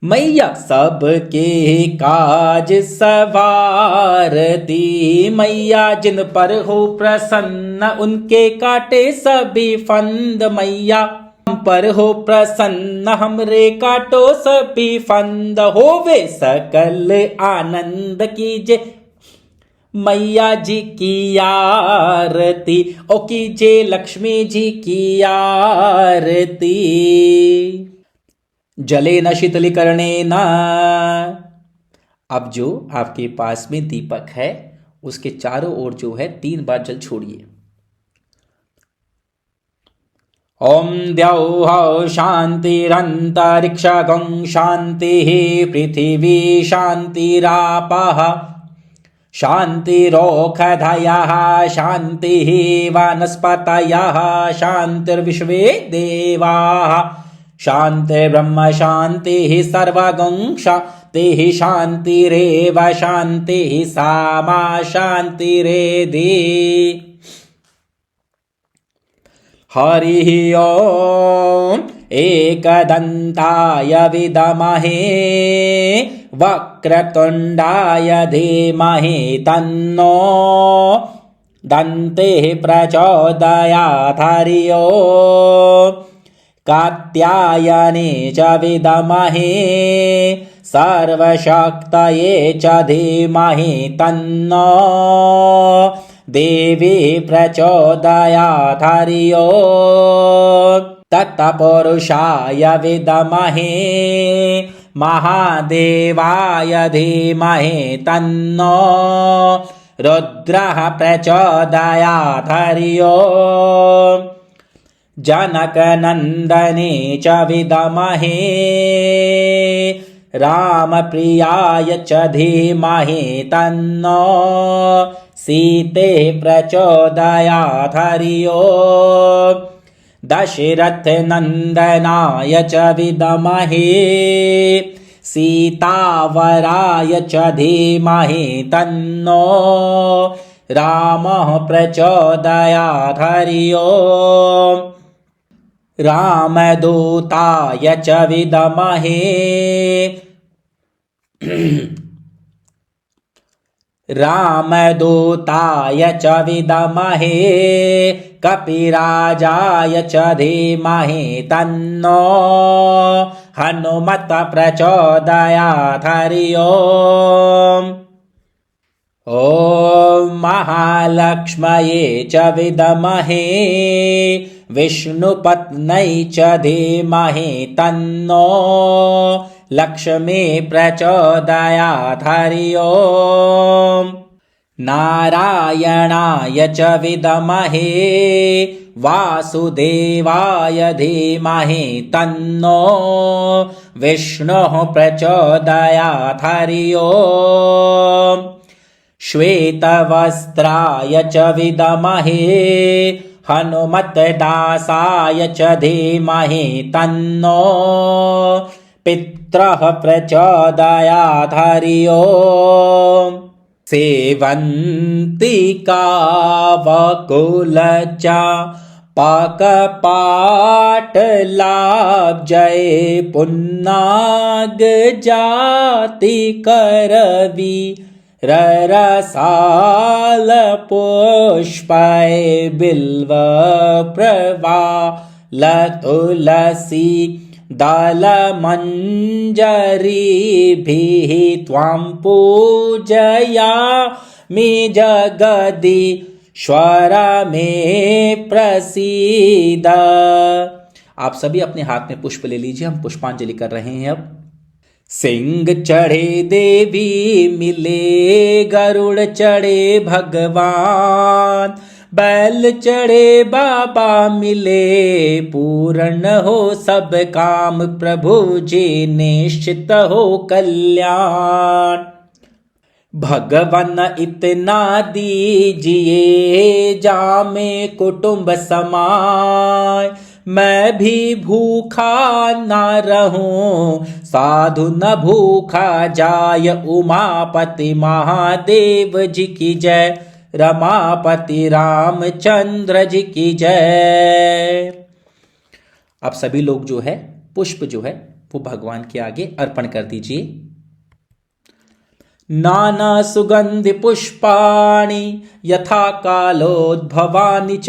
मैया सबके काज सवारती, मैया जिन पर हो प्रसन्न, उनके काटे सभी फंद। मैया पर हो प्रसन्न, हमरे काटो सभी फंद, होवे सकल आनंद कीजे मैया जी की आरती, ओ कीजे लक्ष्मी जी की आरती। जले न शीतलीकरणे न। अब जो आपके पास में दीपक है उसके चारों ओर जो है 3 बार जल छोड़िए। ओम द्यौः शांतिरंतरिक्षगं शांतिः, पृथिवी शांतिरापः शांतिरोषधयः, शांतिः वनस्पतयः, शांतिर्विश्वे देवाः, शांतिर्ब्रह्म शांतिः सर्वगं शांतिः, शांतिरेव शांतिः सामा शांतिरेधि। हरिः ओम् एकदन्ताय विद्महे वक्रतुण्डाय धीमहि तन्नो दन्तिः प्रचोदयात्। हरिः ओम् कात्यायने च विद्महे सर्वशक्तये च धीमहि तन्नो देवी प्रचोदयात्। हरिः ओम् तत्पुरुषाय विद्महे महादेवाय धीमहि तन्नो रुद्रः प्रचोदयात्। हरिः ओम् जनकनन्दने च विद्महे रामप्रियाय च धीमहि तन्नो सीते प्रचोदयात्। हरिः ओम् दशरथनन्दनाय च विद्महे सीतावराय च धीमहि तन्नो रामः प्रचोदयात्। हरिः ओम् रामदूताय च विद्महे रामदूताय च विद्महे कपिराजाय च धीमहि तन्नो हनुमत प्रचोदयात्। हरिः ओम् ॐ महालक्ष्मये च विद्महे विष्णुपत्न्यै च धीमहि तन्नो लक्ष्मी प्रचोदयात्। हरिः ओम् नारायणाय च विद्महे वासुदेवाय धीमहि तन्नो विष्णुः प्रचोदयात्। हरिः ओम् श्वेतवस्त्राय च विद्महे हनुमतदासाय च धीमहि तन्नो पितरः प्रचोदयात्। हरिः ओम् सेवन्तिका वकुल च पाकपाटलाब्जय पुन्नाग जाति करवी ररसाल पुष्पै बिल्व प्रवाल तुलसी दलमञ्जरीभिः त्वां पूजयामि जगदीश्वर मे प्रसीद। आप सभी अपने हाथ में पुष्प ले लीजिए, हम पुष्पांजलि कर रहे हैं। अब सिंह चढ़े देवी मिले गरुड़ चढ़े भगवान, बैल चढ़े बाबा मिले पूर्ण हो सब काम, प्रभु जी निश्चित हो कल्याण। भगवन इतना दीजिए जामे कुटुंब समाय, मैं भी भूखा न रहूं साधु न भूखा जाय, उमापति महादेव जी की जय, रमापति रामचंद्र जी की जय। आप सभी लोग जो है पुष्प जो है वो भगवान के आगे अर्पण कर दीजिए। नाना सुगंधि पुष्पाणि यथा कालोद्भवानि च,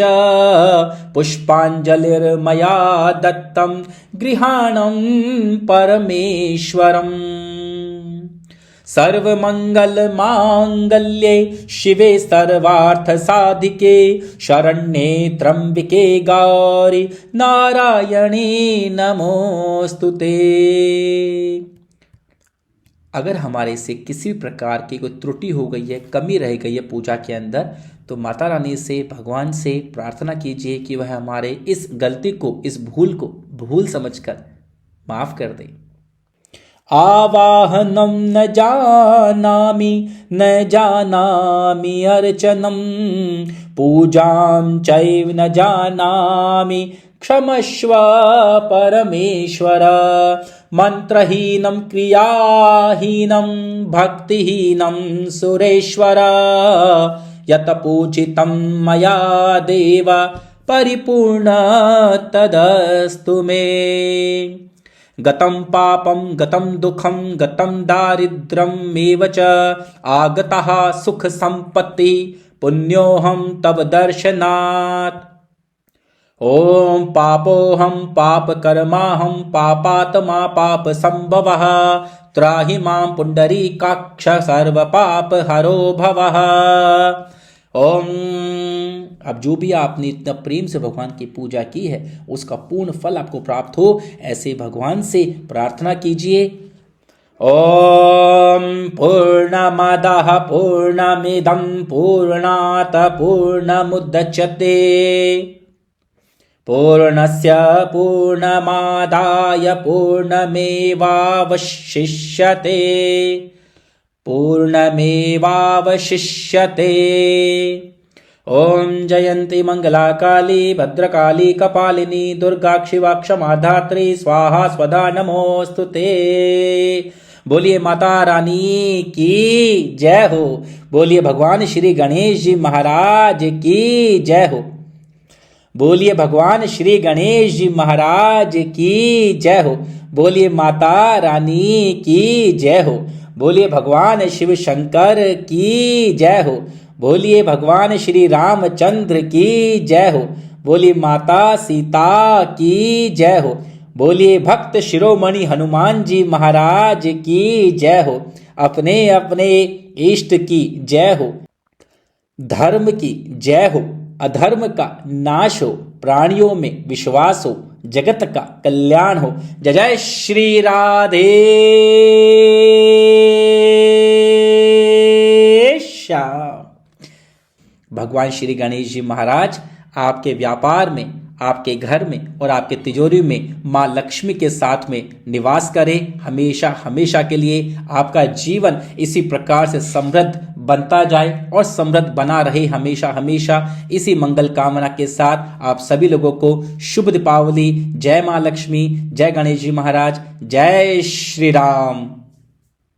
पुष्पांजलिर्मया दत्तं गृहाणं परमेश्वरम्। सर्वमंगल मांगल्ये शिवे सर्वार्थ साधिके, शरण्ये त्र्यंबिके गौरी नारायणी नमोस्तुते। अगर हमारे से किसी प्रकार की कोई त्रुटि हो गई है, कमी रह गई है पूजा के अंदर, तो माता रानी से, भगवान से प्रार्थना कीजिए कि वह हमारे इस गलती को, इस भूल को भूल समझकर माफ कर दे। आवाहनम न जानामि न जानामि अर्चनम, पूजां चैव न जानामि क्षमस्व परमेश्वर। मंत्रहीनं क्रियाहीनं भक्तिहीनं सुरेश्वर, यत पूजितं मया देव परिपूर्ण तदस्तु मे। गतं पापं गतं दुःखं गतं दारिद्र्यं एव च, आगतः सुख संपत्ति पुण्योऽहं तव दर्शनात्। ओम पापोऽहं पापकर्माहं पापात्मा पाप संभवः, त्राहि मां पुंडरीकाक्ष सर्व पाप हरो भवः। ओम। अब जो भी आपने इतना प्रेम से भगवान की पूजा की है उसका पूर्ण फल आपको प्राप्त हो, ऐसे भगवान से प्रार्थना कीजिए। ओम पूर्णमदः पूर्णमिदं पूर्णात् पूर्णमुदच्यते, पूर्णस्य पूर्णमादाय पूर्णमेवावशिष्यते, पूर्णमेवावशिष्यते। ओम जयंती मंगला काली भद्रकाली कपालिनी दुर्गा शिवा क्षमा धात्री स्वाहा स्वधा नमोस्तुते। बोलिए माता रानी की जय हो। बोलिए भगवान श्री गणेश जी महाराज की जय हो। बोलिए भगवान श्री गणेश जी महाराज की जय हो। बोलिए माता रानी की जय हो। बोलिए भगवान शिव शंकर की जय हो। बोलिए भगवान श्री रामचंद्र की जय हो। बोलिए माता सीता की जय हो। बोलिए भक्त शिरोमणि हनुमान जी महाराज की जय हो। अपने अपने इष्ट की जय हो। धर्म की जय हो। अधर्म का नाश हो। प्राणियों में विश्वास हो। जगत का कल्याण हो। जय जय श्री राधे श्याम। भगवान श्री गणेश जी महाराज आपके व्यापार में, आपके घर में और आपके तिजोरी में माँ लक्ष्मी के साथ में निवास करें हमेशा हमेशा के लिए। आपका जीवन इसी प्रकार से समृद्ध बनता जाए और समृद्ध बना रहे हमेशा हमेशा। इसी मंगल कामना के साथ आप सभी लोगों को शुभ दीपावली। जय माँ लक्ष्मी, जय गणेश जी महाराज, जय श्री राम।